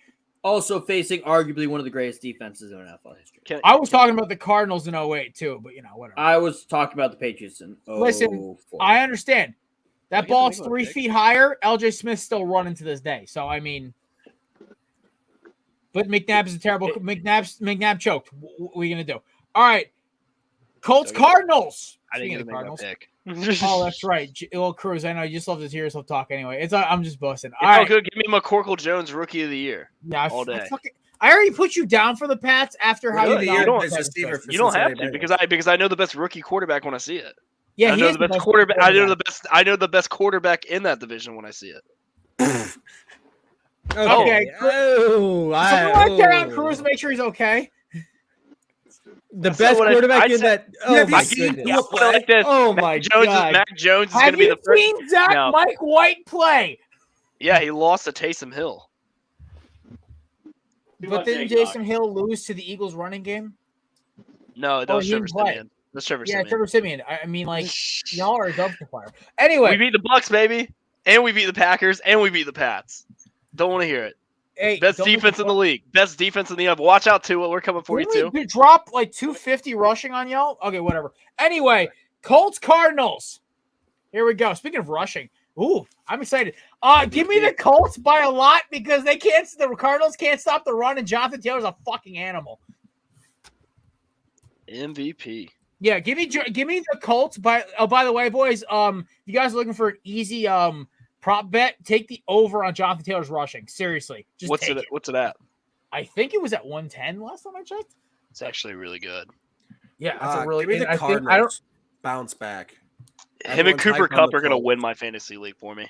Also facing arguably one of the greatest defenses in NFL history. I was talking about the Cardinals in 08 too, but whatever. I was talking about the Patriots in 04. Listen, I understand. That ball's 3 feet higher. LJ Smith's still running to this day. So, I mean, but McNabb is a terrible. McNabb choked. What are you going to do? All right. Colts Cardinals. I didn't get the Cardinals pick. Oh, that's right. Well, Cruz, I know you just love to hear yourself talk anyway. I'm just boasting. All right. Good. Give me McCorkle Jones, Rookie of the Year. Yeah, all day. I already put you down for the Pats after how you don't have to because I know the best rookie quarterback when I see it. Yeah, I know the best quarterback. I know the best quarterback in that division when I see it. Okay. Someone get on Cruz to make sure he's okay. The best quarterback in that. Oh my goodness! Like this. Oh my God! Mac Jones is going to be the first. Have you seen Zach Mike White play? Yeah, he lost to Taysom Hill. But didn't Jason Hill lose to the Eagles running game? No, that was Trevor Siemian. That's Trevor Siemian. Yeah, Trevor Siemian. I mean, like, y'all are a dumpster fire. Anyway. We beat the Bucs, baby. And we beat the Packers. And we beat the Pats. Don't want to hear it. Hey, best defense in the league. Best defense in the league. Watch out, Tua. We're coming for you, too. We dropped like 250 rushing on y'all? Okay, whatever. Anyway, Colts Cardinals. Here we go. Speaking of rushing. Ooh, I'm excited. Give me the Colts by a lot because the Cardinals can't stop the run, and Jonathan Taylor's a fucking animal. MVP. Yeah, give me the Colts by. Oh, by the way, boys, you guys are looking for an easy prop bet? Take the over on Jonathan Taylor's rushing. Seriously, just what's it at? I think it was at 110 last time I checked. It's actually really good. Yeah, that's a really good. I think I don't bounce back. Him and Cooper Kupp are going to win my fantasy league for me.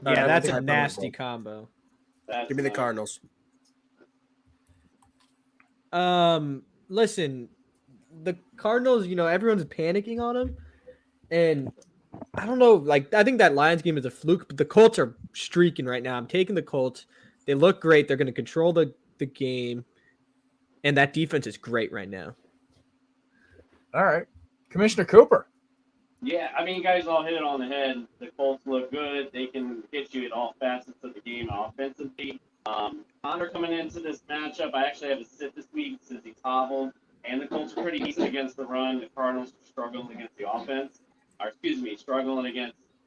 Yeah, that's a nasty combo. Give me the Cardinals. Listen, the Cardinals, everyone's panicking on them. And I don't know, I think that Lions game is a fluke, but the Colts are streaking right now. I'm taking the Colts. They look great. They're going to control the game. And that defense is great right now. All right. Commissioner Cooper. Yeah, I mean, you guys all hit it on the head. The Colts look good. They can hit you at all facets of the game offensively. Connor coming into this matchup, I actually have a sit this week since he's hobbled. And the Colts are pretty decent against the run. The Cardinals are struggling against the offense.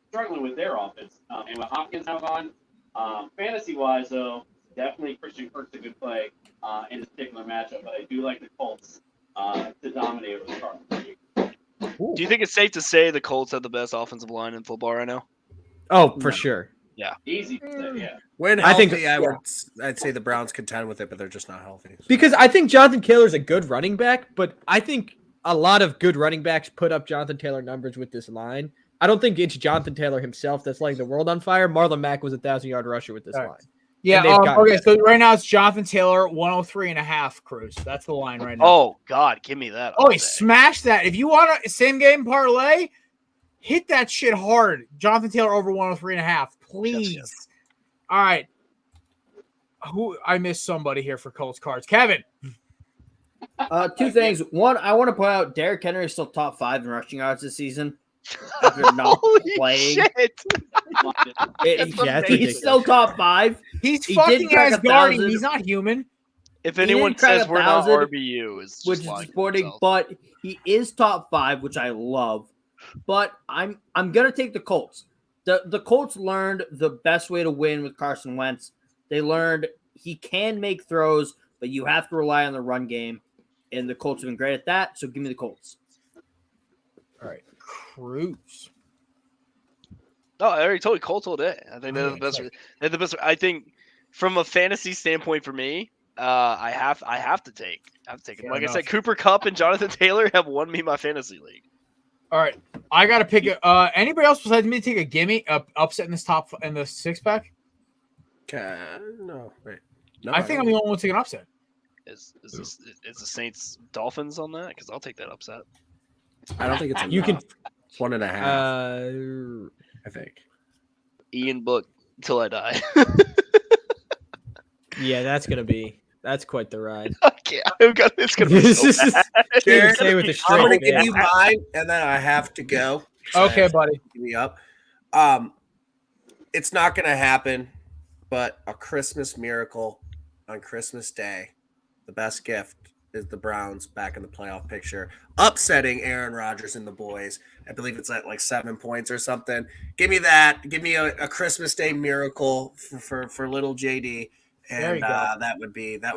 Struggling with their offense. And with Hopkins now gone, fantasy-wise, though, definitely Christian Kirk's a good play in this particular matchup. But I do like the Colts to dominate over the Cardinals. Do you think it's safe to say the Colts have the best offensive line in football right now? Oh, for sure. Yeah. Easy to say, yeah. When healthy, I'd say the Browns contend with it, but they're just not healthy. So. Because I think Jonathan Taylor's a good running back, but I think a lot of good running backs put up Jonathan Taylor numbers with this line. I don't think it's Jonathan Taylor himself that's lighting the world on fire. Marlon Mack was a 1,000-yard rusher with this line. Yeah, okay, so right now it's Jonathan Taylor, 103.5, Cruz. That's the line right now. Oh, God, give me that. Oh, he smashed that. If you want a same-game parlay, hit that shit hard. Jonathan Taylor over 103.5, please. Yes. All right. I missed somebody here for Colts cards. Kevin. Two things. One, I want to point out Derrick Henry is still top 5 in rushing yards this season. After not playing. He's still top 5. He's fucking Asgardian. He's not human. If anyone says we're not RBU, is which is disappointing, but he is top 5, which I love. But I'm gonna take the Colts. The Colts learned the best way to win with Carson Wentz. They learned he can make throws, but you have to rely on the run game, and the Colts have been great at that. So give me the Colts. All right. Cruz. No, I already told you Colts all day. I think they're the best. They're the best. I think from a fantasy standpoint for me, I have to take it. Like I said, Cooper Kupp and Jonathan Taylor have won me my fantasy league. All right, I gotta pick anybody else besides me take a gimme upset in this in the 6-pack. No, wait. No, I think I'm the only one taking upset. Is the Saints Dolphins on that? Because I'll take that upset. I don't think it's enough. You can. 1.5. I think. Ian Book till I die. Yeah, that's quite the ride. Okay, it's gonna be so bad. Jared, Say with a I'm straight gonna give face. you mine, and then I have to go. So Okay, buddy. give me up. It's not gonna happen, but a Christmas miracle on Christmas Day. The best gift is the Browns back in the playoff picture, upsetting Aaron Rodgers and the boys. I believe it's at like 7 points or something. Give me that. Give me a Christmas Day miracle for little JD, There you and go. that would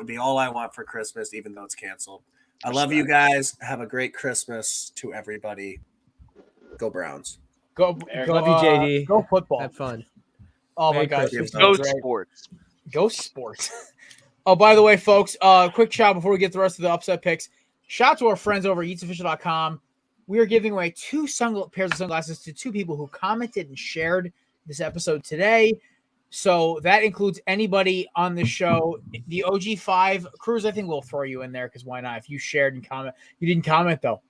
be all I want for Christmas, even though it's canceled. I love you guys. Have a great Christmas to everybody. Go Browns. Go, Love you, JD. Go football. Have fun. Oh my Merry gosh. Christmas. this is Go great. sports. Go sports. Oh, by the way, folks, quick shout before we get the rest of the upset picks. Shout out to our friends over at eatsofficial.com. We are giving away 2 pairs of sunglasses to 2 people who commented and shared this episode today. So that includes anybody on the show. The OG5 Cruz, I think we'll throw you in there because why not? If you shared and comment, you didn't comment though.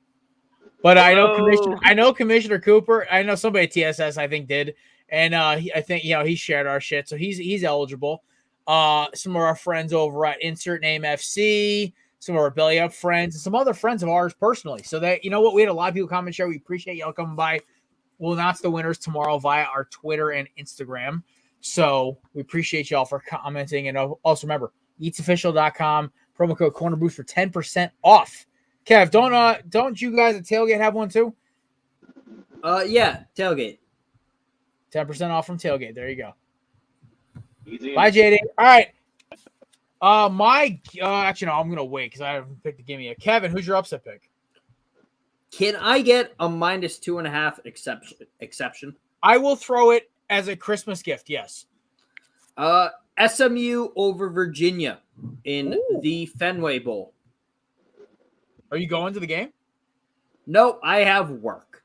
But I know Commissioner Cooper. I know somebody at TSS I think did, and I think he shared our shit, so he's eligible. Some of our friends over at Insert Name FC, some of our Belly Up friends, and some other friends of ours personally. So that we had a lot of people comment and share. We appreciate y'all coming by. We'll announce the winners tomorrow via our Twitter and Instagram. So we appreciate y'all for commenting. And also remember, eatsofficial.com, promo code Corner Boost for 10% off. Kev, don't you guys at Tailgate have one too? Yeah, Tailgate. 10% off from Tailgate. There you go. Easy. Bye, JD. All right. Actually, no, I'm gonna wait because I haven't picked the game yet. Kevin, who's your upset pick? Can I get a -2.5 exception? I will throw it as a Christmas gift. Yes. SMU over Virginia in the Fenway Bowl. Are you going to the game? No, I have work.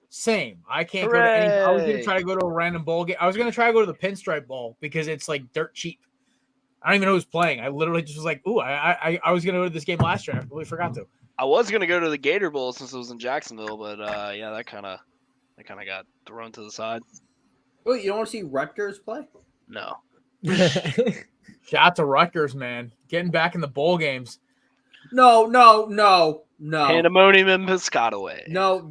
Same. I can't go to any. I was gonna try to go to a random bowl game. I was gonna try to go to the Pinstripe Bowl because it's like dirt cheap. I don't even know who's playing. I literally just was like, "Ooh, I was gonna go to this game last year. I completely forgot to." I was gonna go to the Gator Bowl since it was in Jacksonville, but yeah, that kind of got thrown to the side. Wait, you don't want to see Rutgers play? No. Shout out to Rutgers, man, getting back in the bowl games. No. Pandemonium and Piscataway. No.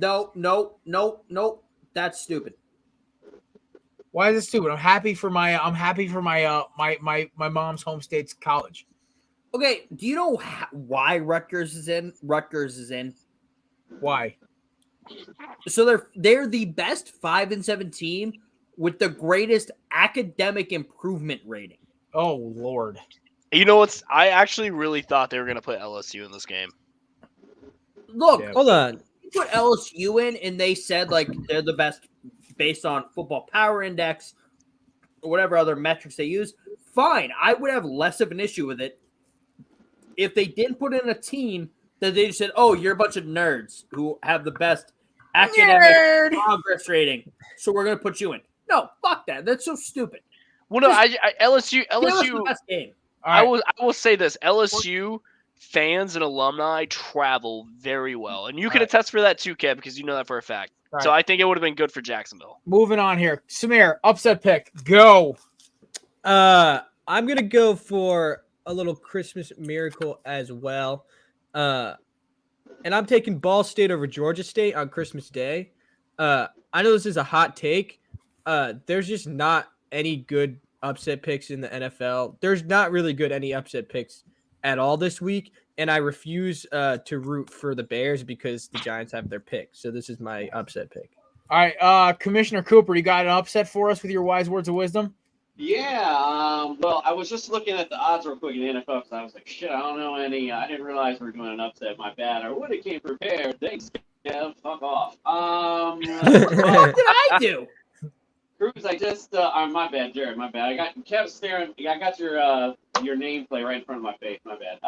That's stupid. Why is it stupid? I'm happy for my my mom's home state's college. Okay, do you know why Rutgers is in? Rutgers is in. Why? So they're the best 5-7 team with the greatest academic improvement rating. Oh Lord! You know what's? I actually really thought they were gonna put LSU in this game. Look, Hold on. you put LSU in, and they said like they're the best based on Football Power Index or whatever other metrics they use. Fine, I would have less of an issue with it if they didn't put in a team that they just said, "Oh, you're a bunch of nerds who have the best academic progress rating, so we're gonna put you in." No, fuck that. That's so stupid. Well, no, LSU. Give us the best game. I will say this: LSU fans and alumni travel very well, and you can attest for that too, Kev, because you know that for a fact. So I think it would have been good for Jacksonville. Moving on here, Samir, upset pick, go. I'm gonna go for a little Christmas miracle as well, and I'm taking Ball State over Georgia State on Christmas Day. I know this is a hot take. There's just not any good upset picks in the NFL. There's not really any upset picks at all this week, and I refuse to root for the Bears because the Giants have their pick. So this is my upset pick. All right, Commissioner Cooper, you got an upset for us with your wise words of wisdom? Yeah, well, I was just looking at the odds real quick in the NFL because I was like, shit, I don't know any. I didn't realize we were doing an upset. My bad. I would have came prepared. Thanks, Kev. Fuck off. What did I do? Cruz, I just, my bad, Jared, my bad. I got Kev staring. I got your nameplate right in front of my face. My bad.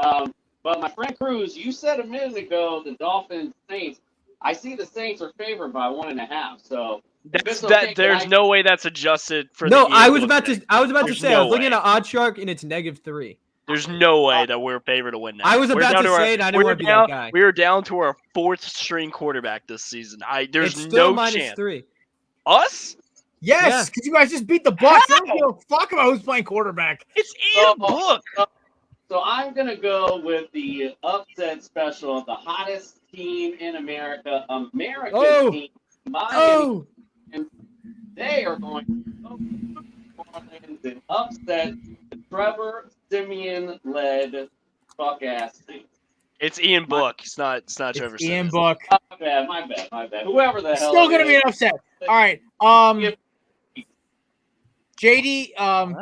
But my friend Cruz, you said a minute ago the Dolphins Saints. I see the Saints are favored by 1.5. So There's no way that's adjusted for. No, the I was about to say I was looking no at Odd way. Shark and it's -3. There's no way that we're favored to win now. I was We're about down to our- say it. I didn't we're want to be down- that guy. We are down to our 4th string quarterback this season. There's It's still no chance. -3. Us? Yes, because you guys just beat the Bucs. I don't give a fuck about who's playing quarterback. It's Ian Book. So I'm gonna go with the upset special of the hottest team in America, America's team, Miami. And they are going to go to New Orleans and upset the Trevor Simeon-led fuck-ass team. It's Ian Book. It's not Trevor Ian Simmons. Book. My bad. Whoever the hell. Still it gonna be is. an upset. All right. JD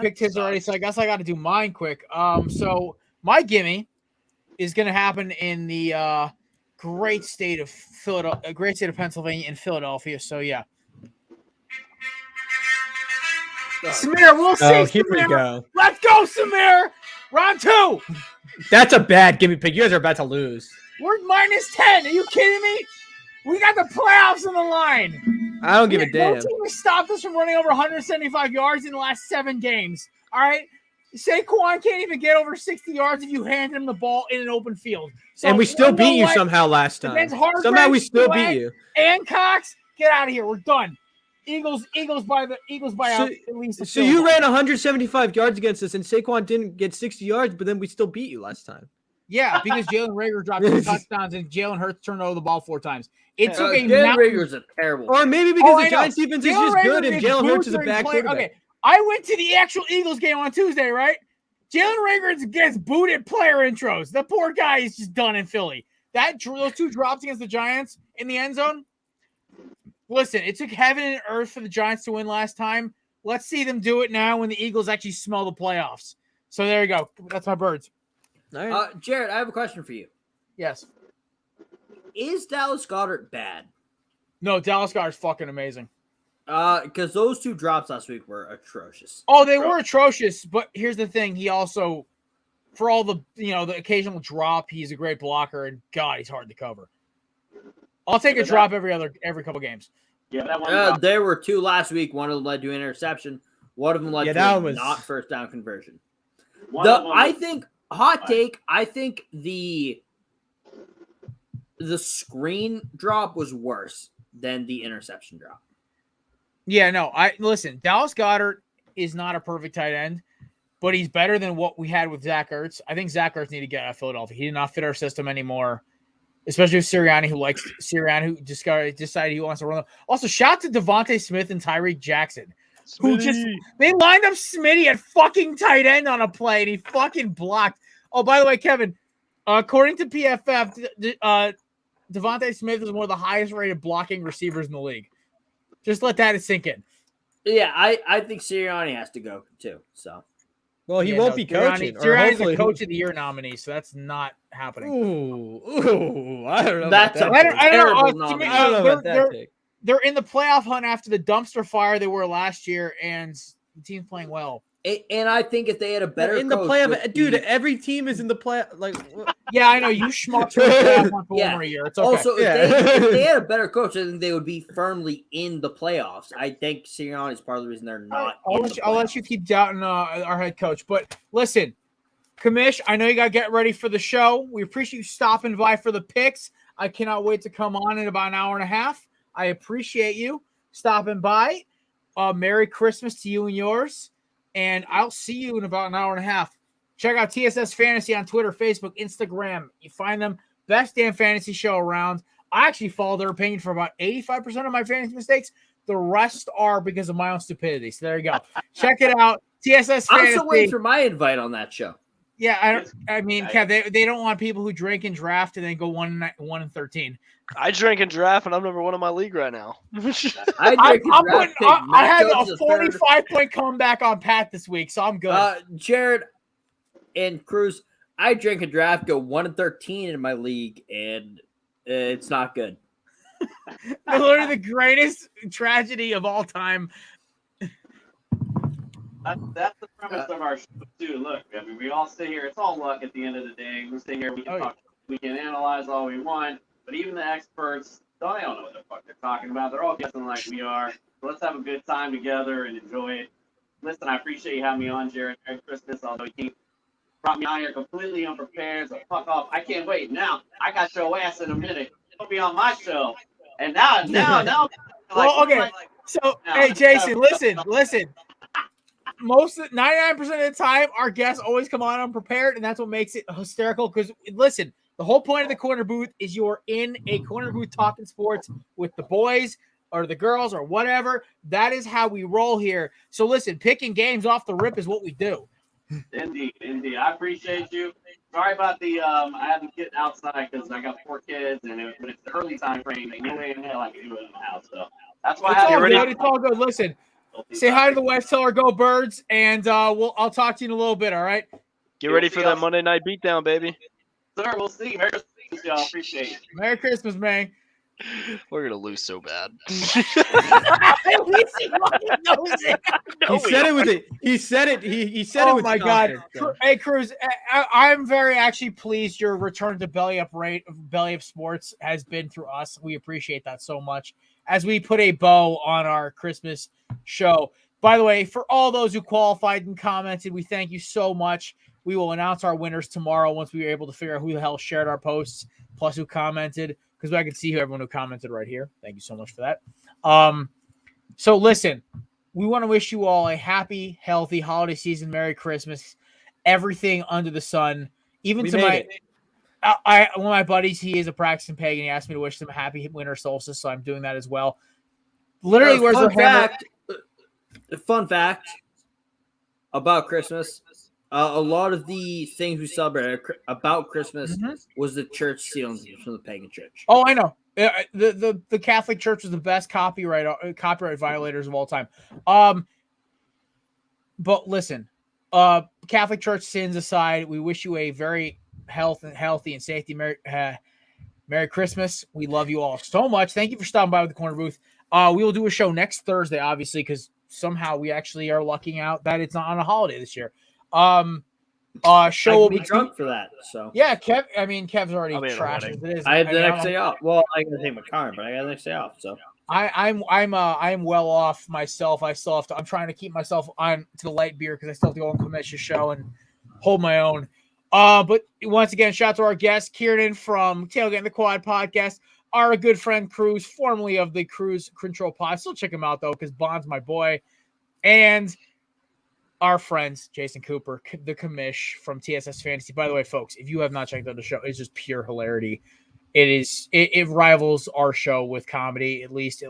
picked his already, so I guess I got to do mine quick. So my gimme is gonna happen in the great state of Philadelphia, great state of Pennsylvania in Philadelphia. So yeah. Samir, we'll see. Oh, here Samir. we go. Let's go, Samir. Round 2. That's a bad gimme pick. You guys are about to lose. We're -10. Are you kidding me? We got the playoffs on the line. I don't give a No damn. team has stopped us from running over 175 yards in the last 7 games. All right? Saquon can't even get over 60 yards if you hand him the ball in an open field. So And we still know beat you what? somehow last time. Against Hargrave, Somehow we still Sweat, beat you. And Cox, get out of here. We're done. Eagles by So- out at least. So you ran 175 yards against us, and Saquon didn't get 60 yards, but then we still beat you last time. Yeah, because Jalen Reagor dropped 2 touchdowns and Jalen Hurts turned over the ball 4 times. It took a Jalen mountain- Reagor's a terrible. Or maybe because I the know. Giants defense is Jalen just Reagor good, and gets Jalen booed Hurts is a during bad play- quarterback. Okay, I went to the actual Eagles game on Tuesday, right? Jalen Reagor gets booed at player intros. The poor guy is just done in Philly. Those 2 drops against the Giants in the end zone. Listen, it took heaven and earth for the Giants to win last time. Let's see them do it now when the Eagles actually smell the playoffs. So there you go. That's my birds. All right. Jared, I have a question for you. Yes. Is Dallas Goddard bad? No, Dallas Goddard's fucking amazing. Because those 2 drops last week were atrocious. Oh, they were atrocious, but here's the thing. He also, for all the, the occasional drop, he's a great blocker, and God, he's hard to cover. I'll take a drop every couple games. Yeah, that one. There were 2 last week. One of them led to an interception. One of them led to a not first down conversion. I think I think the screen drop was worse than the interception drop. Yeah, no, listen, Dallas Goddard is not a perfect tight end, but he's better than what we had with Zach Ertz. I think Zach Ertz need to get out of Philadelphia. He did not fit our system anymore, especially with Sirianni, who decided he wants to run. Also, shout out to Devontae Smith and Tyreek Jackson, who they lined up Smitty at fucking tight end on a play, and he fucking blocked. Oh, by the way, Kevin, according to PFF, Devontae Smith is one of the highest rated blocking receivers in the league. Just let that sink in. Yeah, I think Sirianni has to go too. So, well, he won't be coaching. Sirianni's a Coach of the Year nominee, so that's not happening. Ooh, I don't know. That's about a that terrible nominee. I don't know about that pick. They're in the playoff hunt after the dumpster fire they were last year, and the team's playing well. And I think if they had a better in the coach playoff, dude, every team is in the play. Like, yeah, I know you schmucks are in the playoff hunt for one more year. It's okay. Also, if they had a better coach, I think they would be firmly in the playoffs. I think Sirianni is part of the reason they're not. I'll let you keep doubting our head coach, but listen, Kamish, I know you got to get ready for the show. We appreciate you stopping by for the picks. I cannot wait to come on in about an hour and a half. I appreciate you stopping by. Merry Christmas to you and yours. And I'll see you in about an hour and a half. Check out TSS Fantasy on Twitter, Facebook, Instagram. You find them. Best damn fantasy show around. I actually follow their opinion for about 85% of my fantasy mistakes. The rest are because of my own stupidity. So there you go. Check it out. TSS Fantasy. I'm still waiting for my invite on that show. Yeah, I mean, Kev, they don't want people who drink and draft and then go 1-13. I drink and draft, and I'm number 1 in my league right now. I had a 45-point comeback on Pat this week, so I'm good. Jared and Cruz, I drink and draft, go 1-13 in my league, and it's not good. Literally the greatest tragedy of all time. That's the premise of our show too. Look, I mean, we all sit here. It's all luck at the end of the day. We sit here. We can talk. We can analyze all we want. But even the experts, they don't know what the fuck they're talking about. They're all guessing like we are. So let's have a good time together and enjoy it. Listen, I appreciate you having me on, Jared. Merry Christmas, although you can't brought me out here completely unprepared. So fuck off. I can't wait. Now I got your ass in a minute. You'll be on my show. And now. Well, okay. So, hey, Jason, listen. Most 99% of the time, our guests always come on unprepared, and that's what makes it hysterical. Because listen, the whole point of the corner booth is you're in a corner booth talking sports with the boys or the girls or whatever. That is how we roll here. So listen, picking games off the rip is what we do. Indeed. I appreciate you. Sorry about the I had to get outside because I got 4 kids, and when it's the early time frame, ain't no way in hell I can do it in the house. So that's why It's all good. Listen, say hi to the wife, tell her go Birds, and I'll talk to you in a little bit. All right. Get ready for that Monday night beatdown, baby. Sir, we'll see. Merry Christmas, y'all. Appreciate it. Merry Christmas, man. We're gonna lose so bad. He said it with it. He said it. He said it with. Oh my God! Hey, Cruz, I'm very actually pleased your return to Belly Up Sports has been through us. We appreciate that so much as we put a bow on our Christmas show. By the way, for all those who qualified and commented, we thank you so much. We will announce our winners tomorrow once we are able to figure out who the hell shared our posts plus who commented. Because I can see everyone who commented right here. Thank you so much for that. So listen, we want to wish you all a happy, healthy holiday season. Merry Christmas. Everything under the sun. Even to one of my buddies, he is a practicing pagan. He asked me to wish them a happy winter solstice, so I'm doing that as well. Literally, where's the hammer? Fun fact about Christmas. A lot of the things we celebrate about Christmas was the church stealing from the pagan church. Oh, I know. The Catholic Church was the best copyright violators of all time. But listen, Catholic Church sins aside, we wish you a very healthy and safety Merry Christmas. We love you all so much. Thank you for stopping by with the Corner Booth. We will do a show next Thursday, obviously, because somehow we actually are lucking out that it's not on a holiday this year. Show will be drunk for that. So yeah, Kev's already trashed as it is. I have the next day off. Well, I gotta take my car, but I got the next day off. So I'm well off myself. I'm trying to keep myself on to the light beer because I still have to go on Commission's show and hold my own. But once again, shout out to our guest Kieran from Tailgating the Quad podcast. Our good friend Cruz, formerly of the Cruise Control Pod. Still check him out though, because Bond's my boy. And our friends, Jason Cooper, the commish from TSS Fantasy. By the way, folks, if you have not checked out the show, it's just pure hilarity. It rivals our show with comedy. At least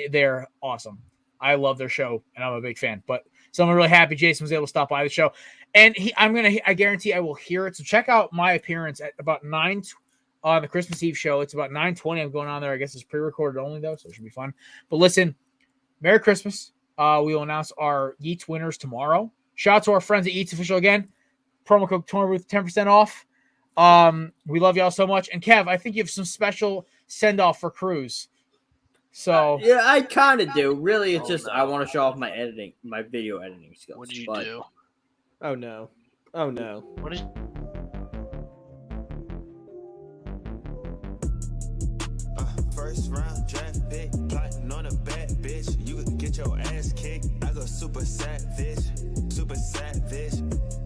they're awesome. I love their show, and I'm a big fan. So I'm really happy Jason was able to stop by the show. And I guarantee I will hear it. So check out my appearance at about 9 on the Christmas Eve show. It's about 9:20. I'm going on there. I guess it's pre-recorded only though, so it should be fun. But listen, Merry Christmas. We will announce our Yeats winners tomorrow. Shout out to our friends at Yeats Official again. Promo code Cornerbooth, 10% off. We love y'all so much. And Kev, I think you have some special send-off for Cruz. So yeah, I kind of do. Really, it's just I want to show off my video editing skills. What did you do? Oh no. What did First round draft pick, plotting on a bad bitch. You could get your ass kicked. I go super savage,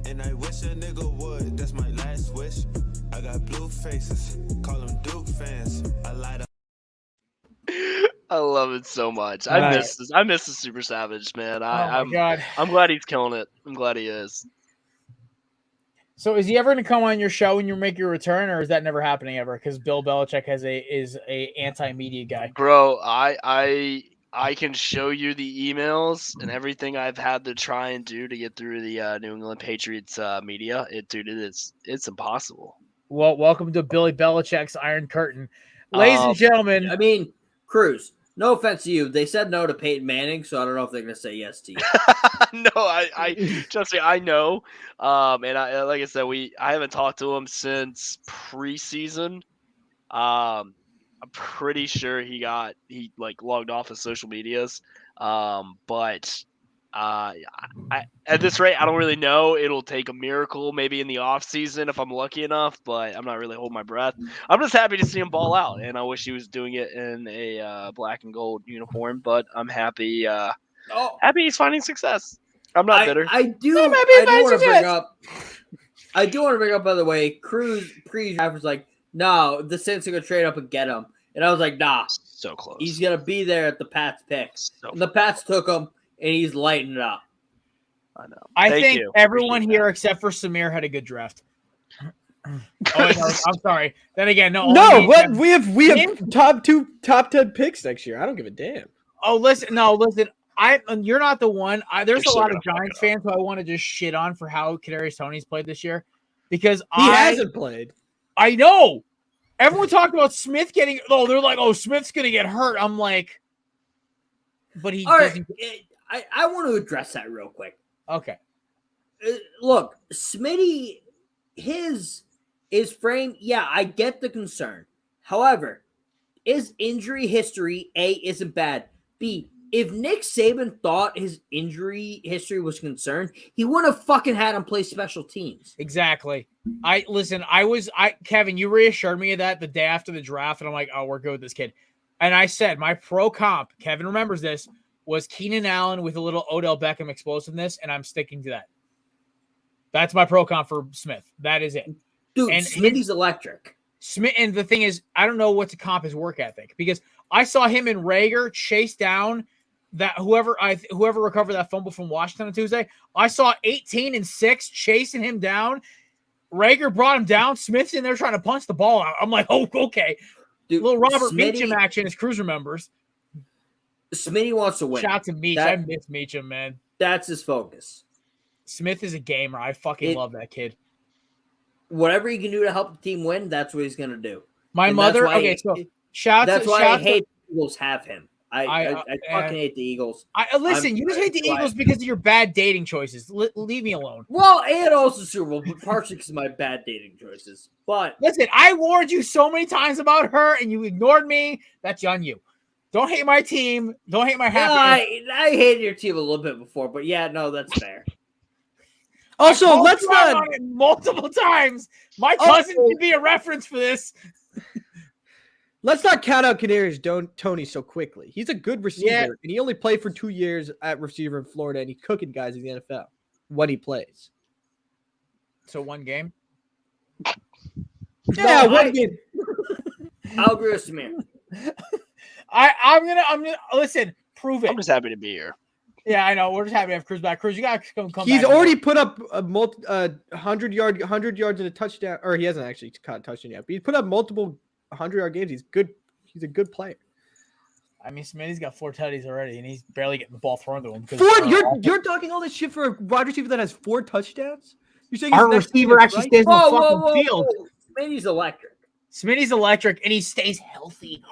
and I wish a nigga would. That's my last wish. I got blue faces, call them Duke fans. I light up. I love it so much. I miss this. I miss the Super Savage, man. my God. I'm glad he's killing it. I'm glad he is. So is he ever going to come on your show when you make your return, or is that never happening ever? Because Bill Belichick is a anti-media guy. Bro, I can show you the emails and everything I've had to try and do to get through the New England Patriots media. It's impossible. Well, welcome to Billy Belichick's Iron Curtain. Ladies and gentlemen. I mean, Cruz, no offense to you. They said no to Peyton Manning, so I don't know if they're going to say yes to you. No, I trust me, I know. And like I said, I haven't talked to him since preseason. I'm pretty sure he logged off his social medias. But at this rate, I don't really know. It'll take a miracle maybe in the off season if I'm lucky enough, but I'm not really holding my breath. I'm just happy to see him ball out, and I wish he was doing it in a black and gold uniform, but I'm happy. Happy he's finding success. I'm not bitter. I do want to bring up I do want to bring up, by the way, Cruz pre-draft was like, no, the Saints are going to trade up and get him. And I was like, nah. So close. He's going to be there at the Pats pick. So and the Pats took him, and he's lighting it up. I know. I Thank think you. everyone Appreciate here except for Samir had a good draft. Oh, no, I'm sorry. Then again, no. No, what we have top 10 picks next year. I don't give a damn. Oh, listen. You're not the one. There's You're a lot still of gonna fuck Giants it up. fans who I want to just shit on for how Kadarius Toney's played this year, because He hasn't played. I know. Everyone talked about Smith getting. Oh, they're like, oh, Smith's gonna get hurt. I'm like, but he All doesn't. right, I want to address that real quick. Okay. Look, Smitty, his frame, yeah, I get the concern. However, his injury history, A, isn't bad. B, if Nick Saban thought his injury history was concerned, he wouldn't have fucking had him play special teams. Exactly. Kevin, you reassured me of that the day after the draft, and I'm like, oh, we're good with this kid. And I said my pro comp, Kevin remembers this, was Keenan Allen with a little Odell Beckham explosiveness, and I'm sticking to that. That's my pro comp for Smith. That is it. Dude, and Smitty's electric. Smith, and the thing is, I don't know what to comp his work ethic, because I saw him and Rager chase down that whoever recovered that fumble from Washington on Tuesday. I saw 18 and 6 chasing him down. Rager brought him down. Smith's in there trying to punch the ball out. I'm like, oh, okay. Dude, little Robert Meacham action as Cruz remembers. Smitty wants to win. Shout out to Meach. I miss Meacham, man. That's his focus. Smith is a gamer. I fucking love that kid. Whatever he can do to help the team win, that's what he's going to do. My mother. Okay, so shout out. That's why I hate the Eagles have him. I fucking hate the Eagles. Listen, you just hate the Eagles because of your bad dating choices. Leave me alone. Well, and also Super Bowl, but partially because of my bad dating choices. But listen, I warned you so many times about her, and you ignored me. That's on you. Don't hate my team. Don't hate my happiness. I hated your team a little bit before, but yeah, no, that's fair. Also, let's not multiple times. My cousin can be a reference for this. Let's not count out Kadarius Toney so quickly. He's a good receiver, and he only played for 2 years at receiver in Florida, and he's cooking guys in the NFL when he plays. So one game? Yeah, one game. I'll agree with Samir. I'm gonna listen. Prove it. I'm just happy to be here. Yeah, I know. We're just happy to have Cruz back. Cruz, you gotta come He's back. already put up a 100 yards in a touchdown, or he hasn't actually caught a touchdown yet. But he's put up multiple 100-yard games. He's good. He's a good player. I mean, Smitty's got 4 tutties already, and he's barely getting the ball thrown to him. You're talking all this shit for a wide receiver that has 4 touchdowns. You're saying our receiver actually stays on the fucking field. Smitty's electric. Smitty's electric, and he stays healthy.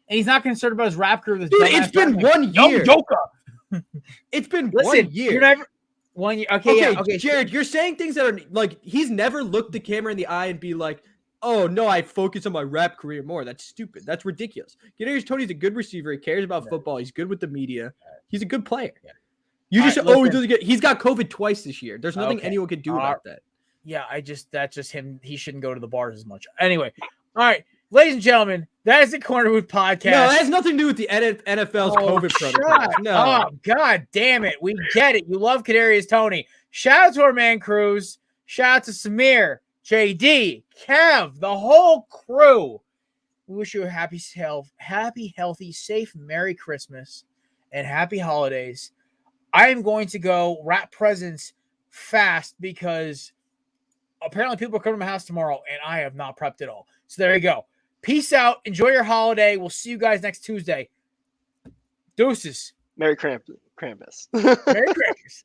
And he's not concerned about his rap career. Dude, it's been 1 year. It's been 1 year. You're never 1 year. Okay, Jared, you're saying things that are like he's never looked the camera in the eye and be like, "Oh no, I focus on my rap career more." That's stupid. That's ridiculous. Kadarius Toney's a good receiver. He cares about football. He's good with the media. He's a good player. Yeah. You just he doesn't get. He's got COVID twice this year. There's nothing anyone can do about that. Yeah, that's just him. He shouldn't go to the bars as much. Anyway, all right, ladies and gentlemen, that is the Corner Booth podcast. No, it has nothing to do with the NFL's COVID protocol. No, God damn it, we get it. You love Kadarius Toney. Shout out to our man Cruz. Shout out to Samir, JD, Kev, the whole crew. We wish you a happy, healthy, safe, Merry Christmas, and happy holidays. I am going to go wrap presents fast because apparently people are coming to my house tomorrow, and I have not prepped at all. So there you go. Peace out. Enjoy your holiday. We'll see you guys next Tuesday. Deuces. Merry Krampus. Merry Krampus.